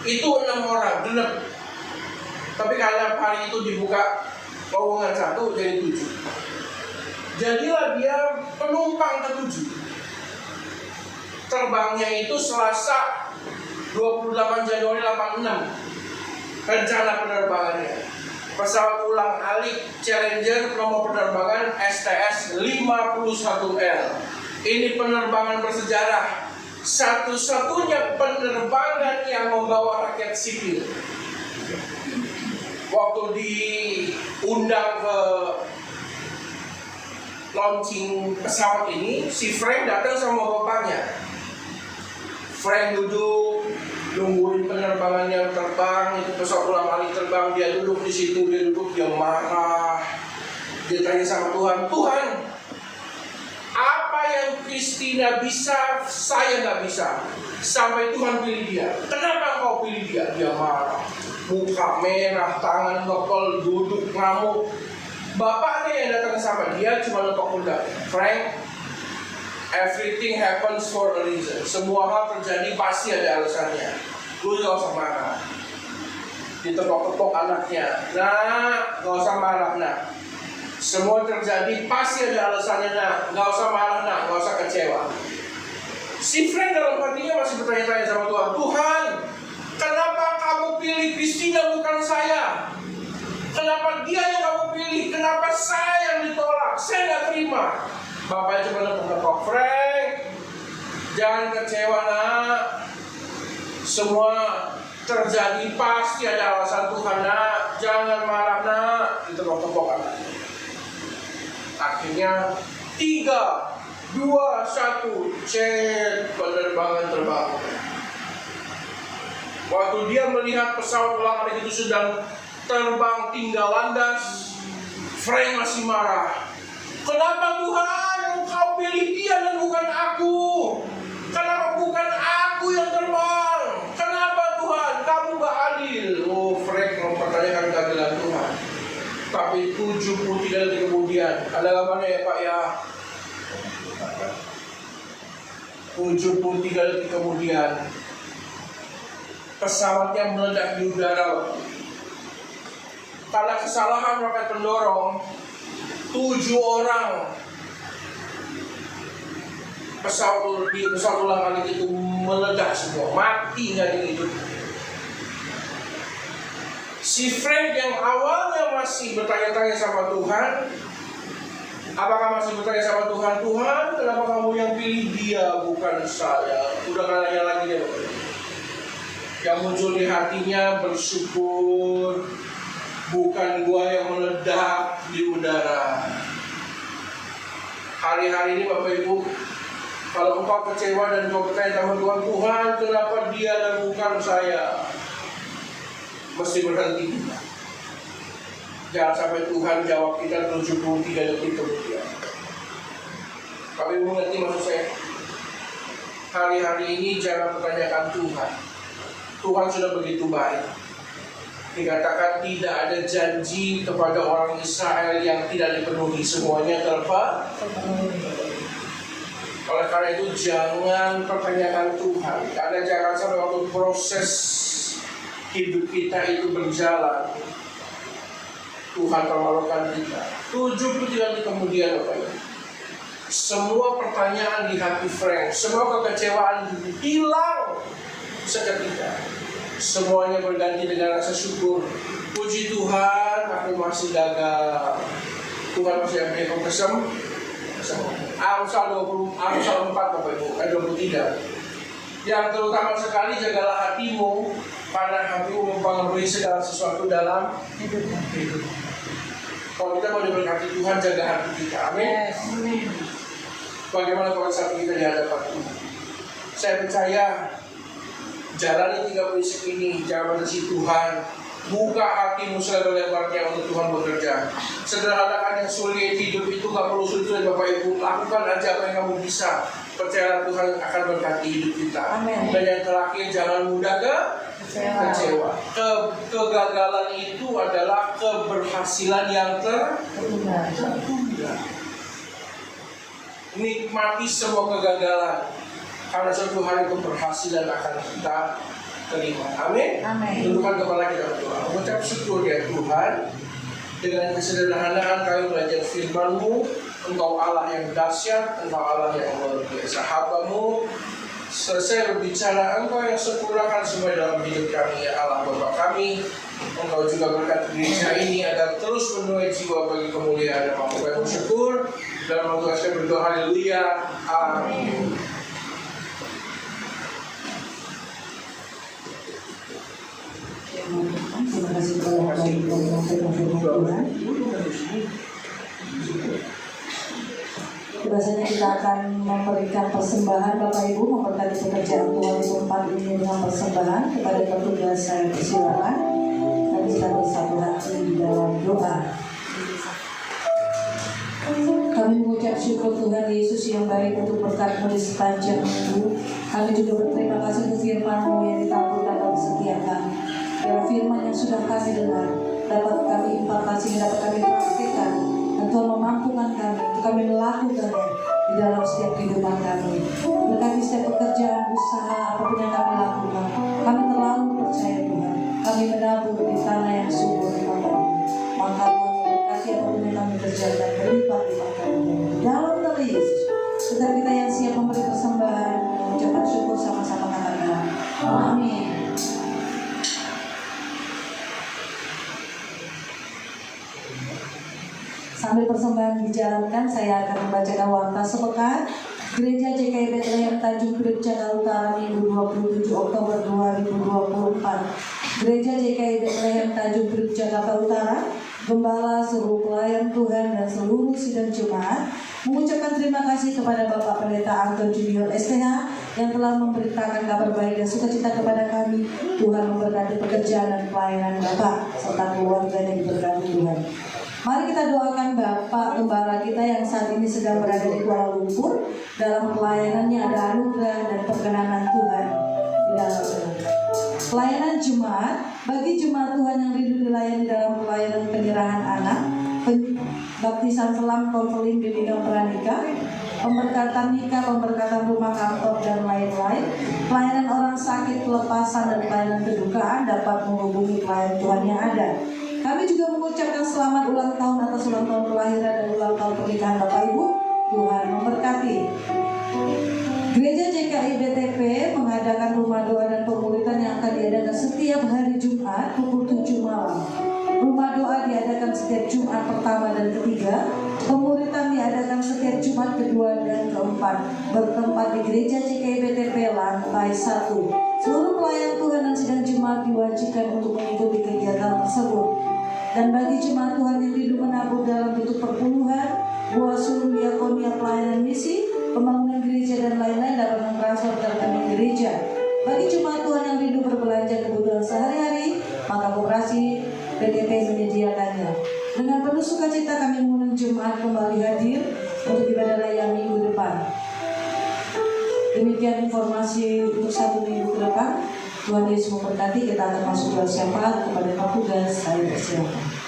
itu 6 orang, genep. Tapi karena hari itu dibuka lowongan 1 jadi 7. Jadilah dia penumpang ke-7. Terbangnya itu Selasa 28 Januari 86. Rencana penerbangannya. Pesawat ulang alik Challenger nomor penerbangan STS-51L. Ini penerbangan bersejarah. Satu-satunya penerbangan yang membawa rakyat sipil. Waktu diundang ke launching pesawat ini, si Frank datang sama bapaknya. Frank duduk, nungguin penerbangannya terbang, itu pesawat ulang alik terbang, dia duduk di situ, dia marah. Dia tanya sama Tuhan, Tuhan, apa yang Christina bisa, saya nggak bisa. Sampai Tuhan pilih dia. Kenapa kau pilih dia? Dia marah. muka merah, tangan ngepel, duduk ngamuk. Bapaknya yang datang sama dia cuma untuk pundak. Frank, everything happens for a reason. Semua hal terjadi pasti ada alasannya. Lu gak usah marah. Ditepok-tepok anaknya. Nah, gak usah marah, nak. Semua terjadi pasti ada alasannya, nak. Gak usah marah, nak. Gak usah kecewa. Si Frank dalam hatinya masih bertanya-tanya sama Tuhan. Tuhan, kenapa kamu pilih Christina bukan saya? Kenapa dia yang kamu pilih? Kenapa saya yang ditolak? Saya gak terima. Bapaknya cuma nepok-nepok. Frank, jangan kecewa, nak. Semua terjadi pasti ada alasan Tuhan, nak. Jangan marah, nak. Ditepok-tepok anaknya. Akhirnya 3, 2, 1, cet, penerbangan terbang. Waktu dia melihat pesawat ulang itu sedang terbang tinggal landas, Frank masih marah. Kenapa Tuhan Engkau pilih dia dan bukan aku? Kenapa bukan aku yang terbang? Kenapa Tuhan? Kamu gak adil. Oh, Frank mempertanyakan keadilan Tuhan. Tapi 73 detik kemudian, ada gambarnya ya Pak ya? 73 detik kemudian, pesawatnya meledak di udara. Karena kesalahan roket pendorong, 7 orang pesawat ulang-alik itu meledak semua, mati nggak hidup. Si Frank yang awalnya masih bertanya-tanya sama Tuhan, apakah masih bertanya sama Tuhan, Tuhan kenapa kamu yang pilih dia bukan saya? Udah gak nanya lagi dia. Yang muncul di hatinya bersyukur, bukan gua yang meledak di udara. Hari-hari ini Bapak Ibu, kalau engkau kecewa dan engkau bertanya sama Tuhan, Tuhan kenapa dia dan bukan saya? Mesti berhenti. Jangan sampai Tuhan jawab kita 73 detik kemudian. Kami mengerti maksud saya. Hari-hari ini jangan pertanyakan Tuhan. Tuhan sudah begitu baik. Dikatakan tidak ada janji kepada orang Israel yang tidak dipenuhi, semuanya terpenuhi. Oleh karena itu jangan pertanyakan Tuhan. Karena jangan sampai waktu proses hidup kita itu berjalan, Tuhan permalukan kita. 73 hari kemudian Bapak, semua pertanyaan di hati Frank, semua kekecewaan hilang seketika. Semuanya berganti dengan rasa syukur. Puji Tuhan, aku masih gagal. Tuhan masih beri aku Amsal 4 Bapak Ibu, 23. Yang terutama sekali, jagalah hatimu, karena hatimu mempengaruhi segala sesuatu dalam hidup. Kalau kita mau diberkati Tuhan, jaga hati kita. Amin. Bagaimana kalau saat kita di hadapan Tuhan? Saya percaya jalani 3 prinsip ini. Jangan berisi Tuhan. Buka hatimu selebar-lebarnya untuk Tuhan bekerja. Sederhanakan yang sulit, hidup itu gak perlu sulit Bapak Ibu. Lakukan aja apa yang kamu bisa. Percayalah Tuhan akan berkati hidup kita. Amen. Dan yang terakhir, jangan mudah kecewa. Kegagalan itu adalah keberhasilan yang tertunda. Nikmati semua kegagalan, karena suatu hari keberhasilan akan kita terima. Amin. Tundukkan kepala kita berdoa. Mengucap syukur ya Tuhan. Dengan kesederhanaan kami belajar firman-Mu. Engkau Allah yang dahsyat, Engkau Allah yang luar biasa. Hamba-Mu selesai berbicara, Engkau yang sempurnakan semua dalam hidup kami ya Allah Bapa kami. Engkau juga berkati gereja ini agar terus menuai jiwa bagi kemuliaan nama Kami bersyukur dan mengucapkan berdoa haleluya. Amin. Terima kasih Tuhan. Biasanya kita akan memberikan persembahan Bapak Ibu, memberkati pekerjaan Tuhan di tempat ini dengan persembahan kepada petugas. Saya persilakan dan kita bersatu hati di dalam doa. Kami mengucap syukur Tuhan Yesus yang baik untuk berkat-Mu di sepanjang minggu. Kami juga berterima kasih untuk firman-Mu yang ditampilkan dalam setiap kami. Biar firman yang sudah kami dengar dapat kami impartasi, dapat kami praktekkan, dan Tuhan memampukan kami untuk kami melakukannya di dalam setiap kehidupan kami. Berkati setiap pekerjaan, usaha, apapun yang kami lakukan, kami terlalu percaya Tuhan. Kami menabur di tanah yang subur di mata-Mu. Maka Tuhan berkati apapun yang kami kerjakan berlipat-lipat kami. Di dalam nama Yesus, setiap kita yang siap memberi persembahan, mengucapkan syukur sama-sama katakan amin. Sambil persembahan dijalankan, saya akan membacakan warta sepekan Gereja JKI Bethlehem Tanjung Priok Jakarta Utara Minggu 27 Oktober 2024. Gereja JKI Bethlehem Tanjung Priok Jakarta Utara, Gembala, seluruh pelayan Tuhan dan seluruh sidang jemaat mengucapkan terima kasih kepada Bapak Pendeta Anton Junior STH yang telah memberitakan kabar baik dan sukacita kepada kami. Tuhan memberkati pekerjaan dan pelayanan Bapak serta keluarganya diberkati Tuhan. Mari kita doakan Bapak Gembala kita yang saat ini sedang berada di Kuala Lumpur. Dalam pelayanannya ada anugerah dan perkenanan Tuhan di dalamnya. Pelayanan Jumat, bagi jemaat Tuhan yang rindu dilayani dalam pelayanan penyerahan anak, baptisan selam, konseling, bimbingan pranikah, pemberkatan nikah, pemberkatan rumah kantor, dan lain-lain. Pelayanan orang sakit, pelepasan, dan pelayanan kedukaan dapat menghubungi pelayan Tuhan yang ada. Kami juga mengucapkan selamat ulang tahun atas ulang tahun kelahiran dan ulang tahun pernikahan Bapak Ibu. Tuhan memberkati. Gereja JKI BTP mengadakan rumah doa dan pemuritan yang akan diadakan setiap hari Jumat pukul 7 malam. Rumah doa diadakan setiap Jumat pertama dan ketiga. Pemuritan diadakan setiap Jumat kedua dan keempat. Bertempat di Gereja JKI BTP lantai 1. Seluruh pelayan Tuhan dan sidang jemaat diwajibkan untuk mengikuti kegiatan tersebut. Dan bagi jemaat Tuhan yang rindu menabur dalam bentuk perpuluhan, buah sulung diakonia, pelayanan misi, pembangunan gereja dan lain-lain dapat mentransfer ke rekening gereja. Bagi jemaat Tuhan yang rindu berbelanja kebutuhan sehari-hari, maka koperasi BTP menyediakannya. Dengan penuh sukacita kami mengundang jemaat kembali hadir untuk ibadah raya minggu depan. Demikian informasi untuk 1 minggu ke depan. Tuhan Yesus memberkati. Kita akan masuk ke syafaat kepada petugas. Saya persilakan.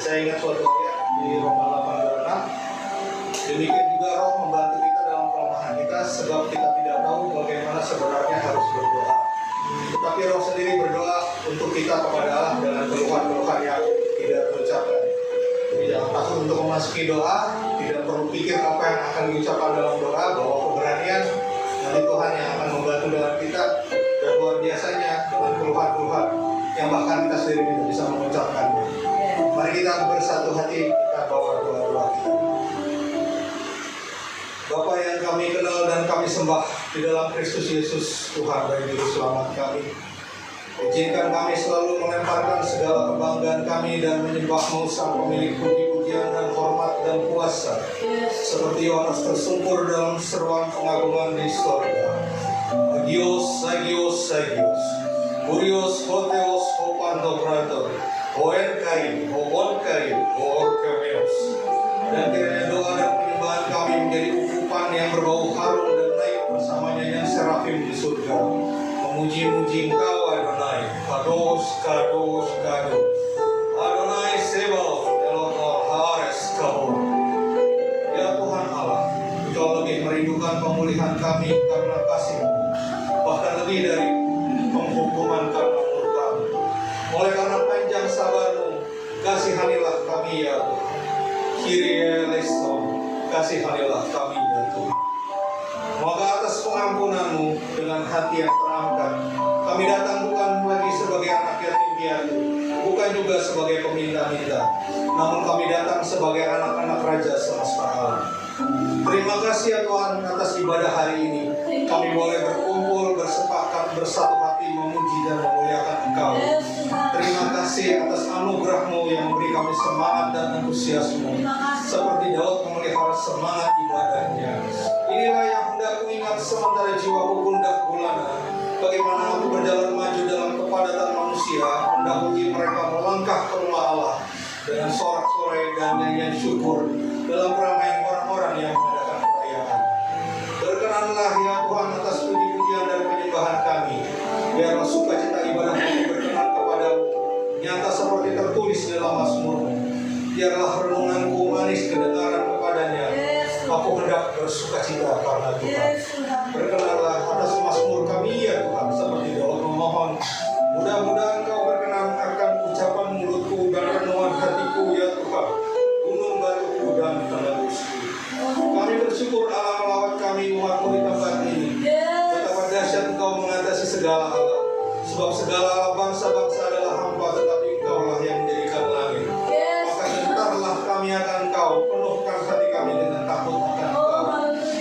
Saya ingat suatu ayat di Roma 8:26. Demikian juga Roh membantu kita dalam kelemahan kita, sebab kita tidak tahu bagaimana sebenarnya harus berdoa. Tetapi Roh sendiri berdoa untuk kita kepada Allah dengan keluhan-keluhan yang tidak terucapkan. Jadi jangan takut untuk memasuki doa, tidak perlu pikir apa yang akan diucapkan dalam doa, bahwa keberanian nanti Tuhan yang akan membantu dengan kita, dan luar biasanya dengan keluhan-keluhan yang bahkan kita sendiri tidak bisa mengucapkannya. Mari kita bersatu hati, kita bawa doa-doa kita. Bapa yang kami kenal dan kami sembah di dalam Kristus Yesus, Tuhan dan Juru Selamat kami, izinkan kami selalu melemparkan segala kebanggaan kami dan menyembah-Mu Sang Pemilik puji-pujian dan hormat dan kuasa, seperti Yohanes tersungkur dalam seruan pengagungan di sorga. Agios, agios, agios, Kurios, hoteos, hopantokrator, Hoenkai, Hoonkai, Hoorkemenos. Dan kiranya doa dan penyembahan kami menjadi ukupan yang berbau harum dan naik bersamanya yang serafim di surga, memuji-muji Engkau Adonai. Kados, kados, kados, Adonai Sebaoth, Elohim Hares Kabor. Ya Tuhan Allah, Engkau lebih merindukan pemulihan kami karena kasih-Mu, bahkan lebih dari penghukuman karena murka-Mu. Oleh karena panjang sabar-Mu, kasihanilah kami ya Tuhan. Kyrie eleison, kasihanilah kami ya Tuhan. Maka atas pengampunan-Mu dengan hati yang terangkat, kami datang bukan lagi sebagai anak yatim piatu, bukan juga sebagai peminta-minta, namun kami datang sebagai anak-anak Raja semesta alam. Terima kasih ya Tuhan atas ibadah hari ini. Kami boleh berkumpul, bersepakat, bersatu hati memuji dan memuliakan Engkau. Terima kasih atas anugerah-Mu yang memberi kami semangat dan antusiasme. Seperti Daud memelihara semangat ibadahnya. Inilah yang hendak ku ingat sementara jiwaku gundah gulana. Bagaimana aku berjalan maju dalam kepadatan manusia, mendahului mereka melangkah ke rumah Allah dengan sorak-sorai dan nyanyian syukur dalam keramaian orang-orang yang mengadakan perayaan. Berkenanlah ya Tuhan atas puji-pujian dan penyembahan kami. Biarlah sukacita ibadah kami berkenan kepadamu, nyata seperti tertulis dalam Mazmur-Mu. Biarlah renunganku manis kedengaran kepadanya. Aku hendak bersukacita karena Tuhan. Berkenanlah atas Mazmur kami ya Tuhan, seperti Daud memohon. Mudah-mudahan Kau berkenan akan ucapan mulutku dan renungan hatiku ya Tuhan, gunung batuku dan tembusku. Kami bersyukur Allah melawat kami umat-Mu di tempat ini. Betapa dahsyat Engkau mengatasi segala alam. Sebab segala alam bangsa-bangsa adalah hamba, tetapi Engkaulah yang menjadikan langit. Maka gentarlah kami akan Engkau, penuhkan hati kami dengan takut akan Engkau.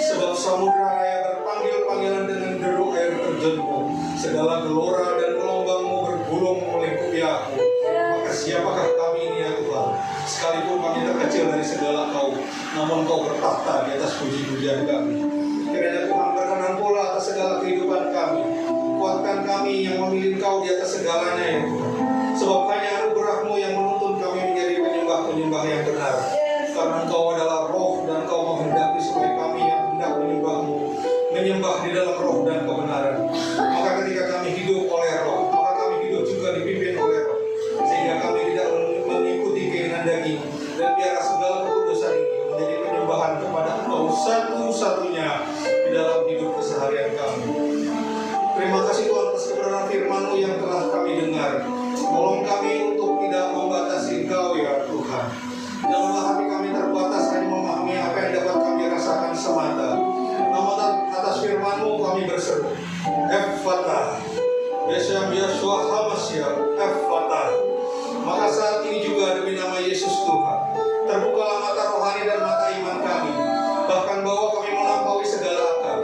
Sebab samudra raya berpanggil-panggilan dengan deru air terjun-Mu. Segala gelora dan gelombang-Mu bergulung melingkupi aku. Maka siapakah kami ini ya Tuhan? Sekalipun kami terkecil dari segala Kau, namun Kau bertahta di atas puji-pujian kami. Kiranya Tuhan berkenan pula atas segala kehidupan kami. Kuatkan kami yang memilih Kau di atas segalanya ya Tuhan. Sebab hanya anugerah-Mu yang menuntun kami menjadi penyembah-penyembah yang benar. Karena Engkau adalah roh dan Kau menghendaki supaya kami yang hendak menyembah-Mu menyembah di dalam roh dan kebenaran. Maka ketika kami hidup oleh roh, maka kami hidup juga dipimpin oleh roh. Sehingga kami tidak mengikuti keinginan daging. Dan biarlah segala kekudusan ini menjadi penyembahan kepada Engkau satu-satunya di dalam hidup keseharian kami. Terima kasih Tuhan atas kebenaran firman-Mu yang telah kami dengar. Tolong kami untuk tidak membatasi Engkau ya Tuhan. Janganlah hati kami terbatas hanya memahami apa yang dapat kami rasakan semata. Namun atas firman-Mu kami berseru, Ephphatha, Yeshem Yeshua HaMashiach, Ephphatha. Maka saat ini juga demi nama Yesus Tuhan, terbukalah mata rohani dan mata iman kami, bahkan bahwa kami melampaui segala akal.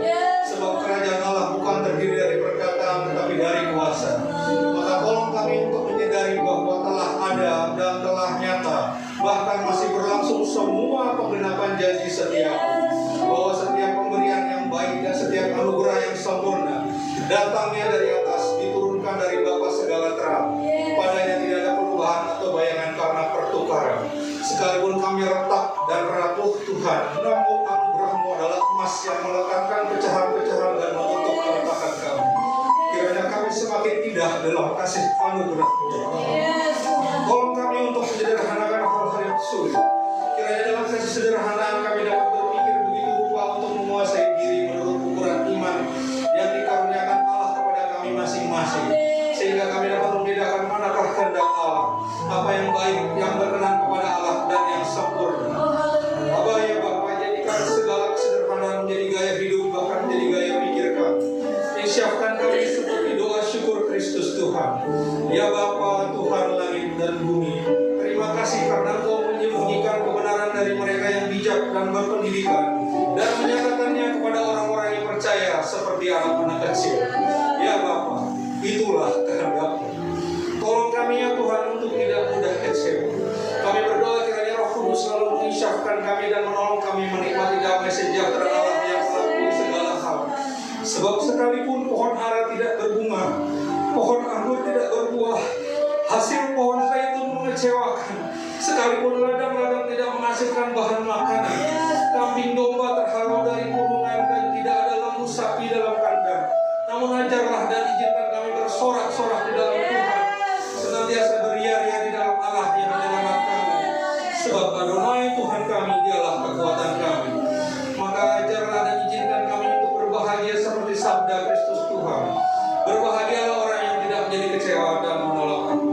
Sebab kerajaan Allah bukan terdiri dari perkataan, tetapi dari kuasa. Maka tolong kami untuk menyadari bahwa telah ada dan telah nyata, bahkan masih berlangsung semua penggenapan janji setiap-Mu. Bahwa setiap pemberian yang baik dan setiap anugerah yang sempurna datangnya dari atas, diturunkan dari Bapa segala terang. Padanya tidak ada perubahan atau bayangan karena pertukaran. Sekalipun kami retak dan rapuh Tuhan, namun anugerah-Mu adalah emas yang melekatkan pecahan-pecahan dan menutup keretakan kami. Kiranya kami semakin indah dalam kasih anugerah-Mu. Tolong kami untuk menyederhanakan hal-hal yang sulit. Kiranya dalam kasih sederhanaan kami dapat berpikir begitu rupa untuk menguasai diri menurut ukuran iman yang dikaruniakan Allah kepada kami masing-masing. Sehingga kami dapat membedakan manakah kehendak Allah, apa yang baik, yang berkenan kepada Allah, dan yang sempurna. Abah ya Bapa, jadikan segala kesederhanaan menjadi gaya hidup, bahkan menjadi gaya pikir kami. Insyafkan kami seperti doa syukur Kristus Tuhan. Ya Bapa, Tuhan langit dan bumi, terima kasih karena Engkau menyembunyikan kebenaran dari mereka yang bijak dan berpendidikan, dan menyatakannya kepada orang-orang yang percaya seperti anak-anak kecil. Ya Bapa, itulah kehendak-Mu. Tolong kami ya Tuhan untuk tidak mudah kecewa. Kami berdoa kiranya Roh Kudus selalu menginsyafkan kami dan menolong kami menikmati damai sejahtera Allah yang melampaui segala hal. Sebab sekalipun pohon ara tidak berbunga, pohon anggur tidak berbuah, hasil pohon zaitun mengecewakan, sekalipun ladang-ladang tidak menghasilkan bahan makanan, kambing domba terhalau dari kurungan dan tidak ada lembu sapi dalam kandang. Namun ajarlah dan izinkan kami bersorak-sorak di dalam Tuhan, senantiasa beria-ria di dalam Allah yang menyelamatkan kami. Sebab Adonai Tuhan kami, Dialah kekuatan kami. Maka ajarlah dan izinkan kami untuk berbahagia seperti sabda Kristus Tuhan. Berbahagialah orang yang tidak menjadi kecewa dan menolak aku.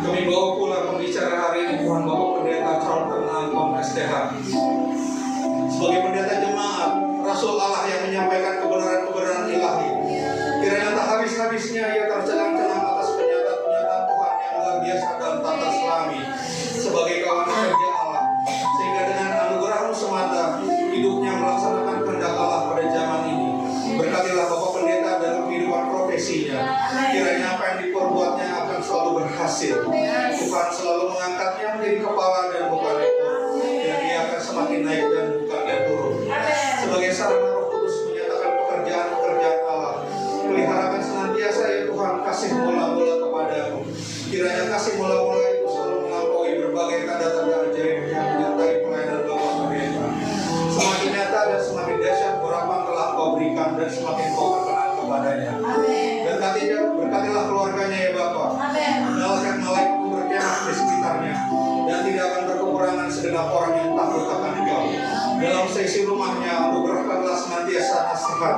Kami bawa pula pembicara hari ini Tuhan Bapak Pendeta Charlton Anton STH. Sebagai pendeta jemaat, Rasul Allah yang menyampaikan kebenaran-kebenaran ilahi. Kiranya tak habis-habisnya ia tercengang-cengang atas penyataan Tuhan yang luar biasa dan tata selami sebagai kawan kerja Allah. Sehingga dengan anugerah-Mu semata, hidupnya melaksanakan kehendak Allah pada zaman ini. Berkatilah Bapak Pendeta dalam kehidupan profesinya. Kiranya apa yang diperbuatnya berhasil. Tuhan selalu mengangkatnya menjadi kepala dan bukan ekor, dan dia akan semakin naik dan bukan turun. Sebagai sarana Roh Kudus menyatakan pekerjaan-pekerjaan Allah, peliharakan senantiasa ya Tuhan kasih mula-mula kepadamu. Kiranya kasih mula-mula itu selalu melampaui berbagai tanda-tanda ajaib yang menyertai pelayanan Bapak Pendeta. Semakin nyata dan semakin dahsyat berapa yang telah Kau berikan dan semakin Kau berkenan kepadanya. Berkatilah keluarganya ya Bapak. Nyalakan malaikat berjamaah di sekitarnya, dan tidak akan berkekurangan segenap orang yang takut akan Kau. Dalam seisi rumahnya, anugerahkanlah senantiasa nasihat,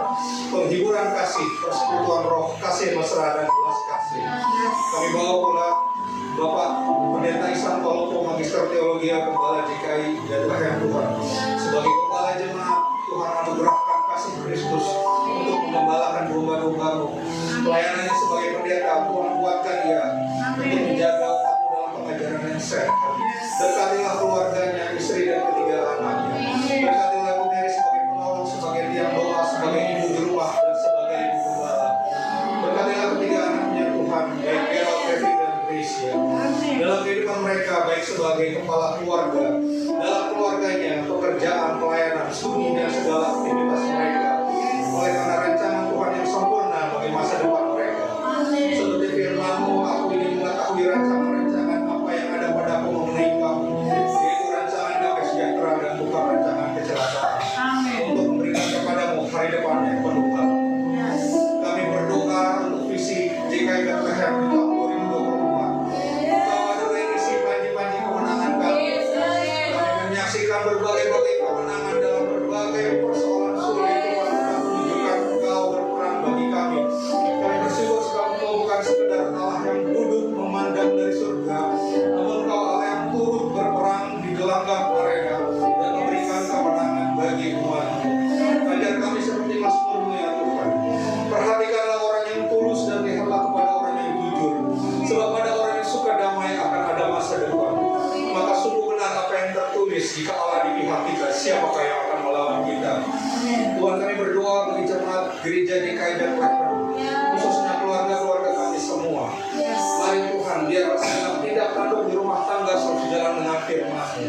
penghiburan kasih, persekutuan roh, kasih mesra dan belas kasih. Kami bawa pula Bapak Pendeta Ihsan Palopo, Magister Teologi Gembala GKI Bethlehem Tuhan. Sebagai kepala jemaat, Tuhan anugerahkan kasih Kristus untuk menggembalakan domba-domba-Mu. Pelayanannya sebagai pendeta, Tuhan kuatkan dia untuk menjaga umat-Mu dalam pengajaran yang sehat. Berkatilah keluarganya, istri dan ketiga anaknya. Berkatilah Bu Mary sebagai penolong, sebagai tiang doa, sebagai ibu di rumah, dan sebagai ibu gembala. Berkatilah ketiga anaknya Tuhan, baik Gerald, Kevin, dan Gracia. Dalam kehidupan mereka, baik sebagai kepala keluarga, dalam keluarganya, pekerjaan, pelayanan, studi, dan segala aktivitas mereka. Oleh karena rancangan Tuhan yang sempurna bagi masa depan mereka. Seperti firman-Mu, aku ingin mengetahui rancangan-rancangan apa yang ada padaku mengenai kamu, yaitu rancangan damai sejahtera dan bukan rancangan kecelakaan, untuk memberikan kepadamu hari depan yang penuh harapan. Kami berdoa untuk visi GKI Bethlehem di tahun 2024. Kau adalah isi panji-panji kemenangan kami. Kami menyaksikan berbagai-bagai kemenangan dalam berbagai persoalan sulit. Tuhan telah menunjukkan Engkau berperang bagi kami. Kami bersyukur sebab Engkau bukan sekedar Allah yang duduk memandang dari surga, namun Engkau Allah yang turut berperang di gelanggang mereka dan memberikan kemenangan bagi umat-Mu. Ajar kami seperti Mazmur-Mu ya Tuhan. Perhatikanlah orang yang tulus dan lihatlah kepada orang yang jujur. Sebab pada orang yang suka damai akan ada masa depan. Maka sungguh benar apa yang tertulis, jika Allah di pihak kita, siapakah yang akan melawan kita? Tuhan, kami berdoa bagi jemaat gereja GKI Bethlehem, khususnya keluarga-keluarga kami semua. Mari Tuhan, biar segenap tidak tanduk di rumah tangga selalu jalan dengan firman-Mu.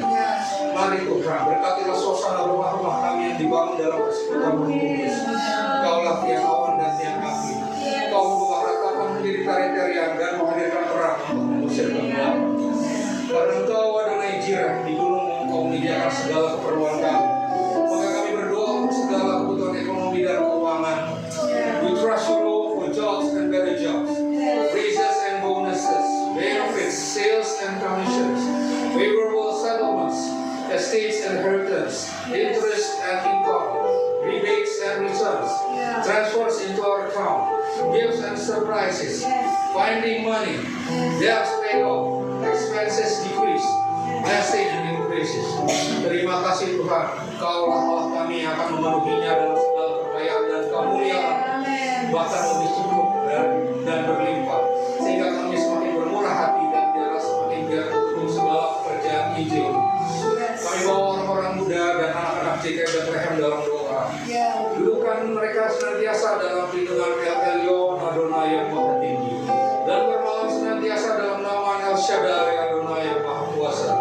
Mari Tuhan, berkatilah suasana rumah-rumah kami yang dibangun dalam persekutuan Roh Kudus. Kaulah tiang awan dan tiang api. Kau mengubah ratapan menjadi tari-tarian dan menghadirkan terang untuk mengusir kegelapan. Karena Engkau Adonai Jireh, di gunung Engkau menyediakan segala keperluan kami. Maka kami berdoa untuk segala kebutuhan ekonomi dan keuangan. We trust you, Lord, for jobs and better jobs, raises and bonuses, benefits, sales and commissions, favorable settlements, estates and inheritance, interest and income, rebates and returns, transfers into our account, gifts and surprises, finding money, debts paid off, expenses decrease, blessing increases. Terima kasih Tuhan, Engkaulah Allah kami yang akan memenuhinya dalam segala kekayaan dan kemuliaan, bahkan lebih cukup dan berlimpah, sehingga kami semakin bermurah hati dan biarlah semakin giat untuk segala pekerjaan Injil. Kami bawa orang-orang muda dan anak-anak GKI Bethlehem dalam doa. Dudukkan mereka senantiasa dalam lindungan El Elyon Adonai yang Maha Tinggi, dan bermalam senantiasa dalam naungan El Shaddai Adonai yang Maha Kuasa.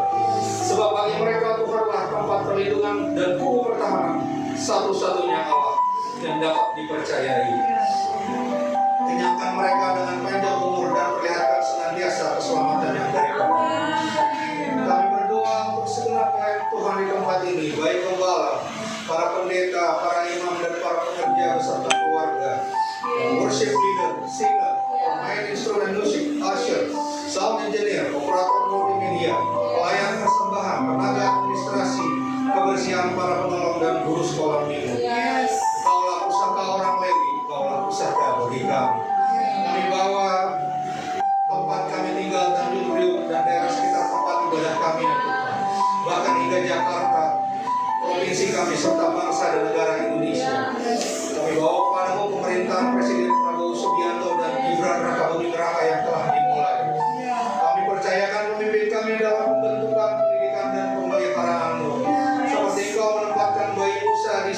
Sebab bagi mereka Tuhanlah tempat perlindungan dan kubu pertahanan, satu-satunya Allah yang dapat dipercayai. Kenyangkan mereka dengan panjang umur dan perlihatkan senantiasa keselamatan yang dari Bapa. Kami berdoa untuk segenap pelayan Tuhan di tempat ini, baik gembala, para pendeta, para imam dan para pekerja beserta keluarga, worship leader, singer, pemain instrumen musik, usher, sound engineer, operator multimedia, pelayan persembahan, tenaga administrasi, kebersihan para penolong dan guru sekolah minggu. Kaulah pusaka orang Lewi, kaulah pusaka bagi kami. Kami bawa tempat kami tinggal Tanjung Priok dan daerah sekitar tempat ibadah kami ya Tuhan. Bahkan hingga Jakarta, provinsi kami serta bangsa dan negara Indonesia. Kami bawa kepadamu pemerintahan Presiden Prabowo Subianto dan Gibran Rakabuming Raka yang telah dimulai. Kami percayakan pemimpin kami dalam pembentukan pendidikan dan pemeliharaan-Mu. Seperti Engkau menempatkan bayi Musa di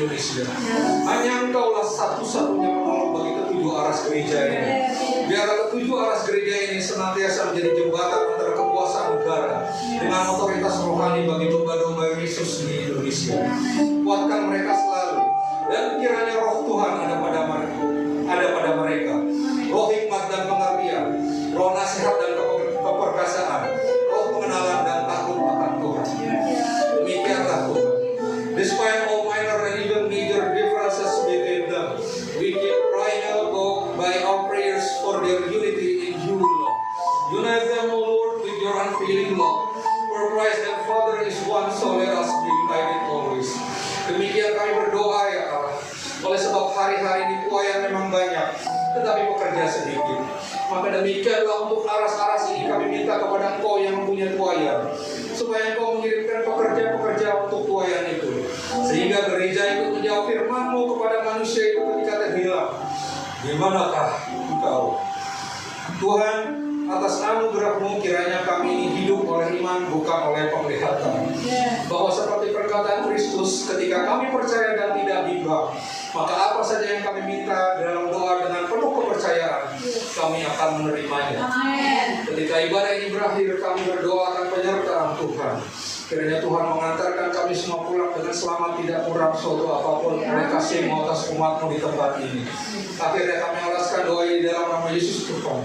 Indonesia. Hanya Engkaulah satu-satunya penolong bagi ketujuh aras gereja ini. Biarlah ketujuh aras gereja ini senantiasa menjadi jembatan antara kekuasaan negara dengan otoritas rohani bagi domba-domba Yesus di Indonesia. Kuatkan mereka selalu, dan kiranya roh Tuhan ada pada mereka. Roh hikmat dan pengertian, roh nasihat dan keperkasaan, roh pengenalan dan takut akan Tuhan. Demikianlah Tuhan. Despite all minor and even major differences between them, we keep crying out by our prayers for their unity in you, Lord. Unite them, O Lord, with your unfailing love. For Christ and Father is one, so let us be united always. Demikian kami berdoa, ya Allah. Oleh sebab hari-hari ini tuayan memang banyak, tetapi pekerja sedikit. Maka demikianlah untuk aras-aras ini kami minta kepada Engkau yang mempunyai tuayan, supaya Engkau mengirimkan pekerja-pekerja untuk tuayan itu, sehingga gereja itu menjawab firman-Mu kepada manusia itu ketika terhilang. Di manakah Engkau? Tuhan, atas anugerah-Mu kiranya kami ini hidup oleh iman bukan oleh penglihatan. Bahwa seperti perkataan Kristus, ketika kami percaya dan tidak bimbang, maka apa saja yang kami minta dalam doa dengan penuh kepercayaan, kami akan menerimanya. Ketika ibadah ini berakhir, kami berdoa akan penyertaan Tuhan. Kiranya Tuhan mengantarkan kami semua pulang dengan selamat, tidak kurang suatu apapun oleh kasih-Mu atas umat-Mu di tempat ini. Akhirnya kami alaskan doa ini dalam nama Yesus Tuhan.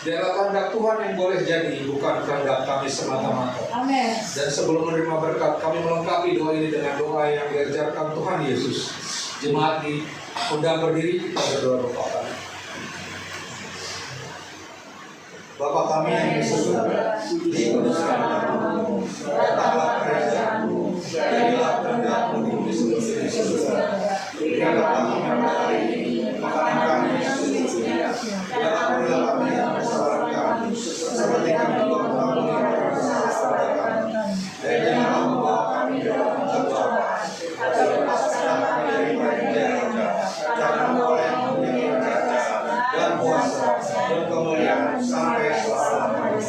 Biarlah kehendak Tuhan yang boleh jadi, bukan kehendak kami semata-mata. Amin. Dan sebelum menerima berkat, kami melengkapi doa ini dengan doa yang diajarkan Tuhan Yesus. Jemaat di undang berdiri, kita berdoa Bapa. Bapa kami yang di surga, dikuduskan namamu, datanglah kerajaan-Mu, jadilah kehendak-Mu di bumi seperti di surga. Berikanlah kami hari ini makanan kami yang secukupnya, dan ampunilah kami yang kesalahan kami, seperti kami juga mengampuni orang yang salah kami. Dan janganlah membawa kami dalam pencobaan, tapi lepaskanlah kami dari bahaya, karena Engkau yang mempunyai kerajaan dan kuasa dan kemuliaan sampai selama-lamanya.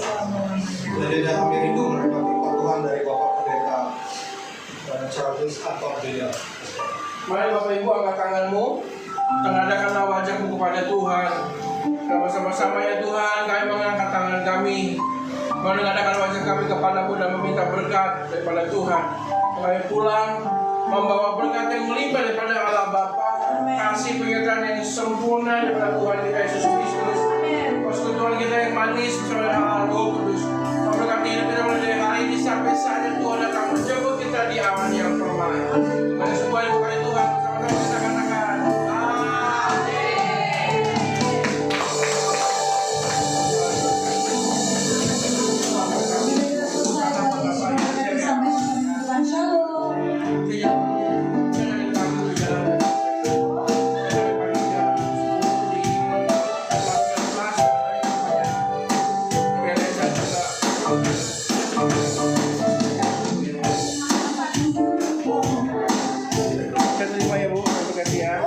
Selanjutnya kami rindu menerima berkat Tuhan dari Bapak Pendeta dan Charles Anton Beda. Mari Bapak Ibu angkat tanganmu, tengadahkanlah wajahmu kepada Tuhan. Sama-sama ya Tuhan, kami mengangkat tangan kami, menengadahkan wajah kami kepadamu dan meminta berkat daripada Tuhan. Kami pulang membawa berkat yang melimpah daripada Allah Bapa, kasih penyertaan yang sempurna daripada Tuhan kita Yesus Kristus, persekutuan kita yang manis bersama dengan Allah Roh Kudus. Memberkati hidup kita mulai dari hari ini sampai saatnya Tuhan datang menjemput kita di awan yang permai. Mari semua dibukai Tuhan bersama-sama kita katakan amin. Saya terima ya Bu, berkati ya.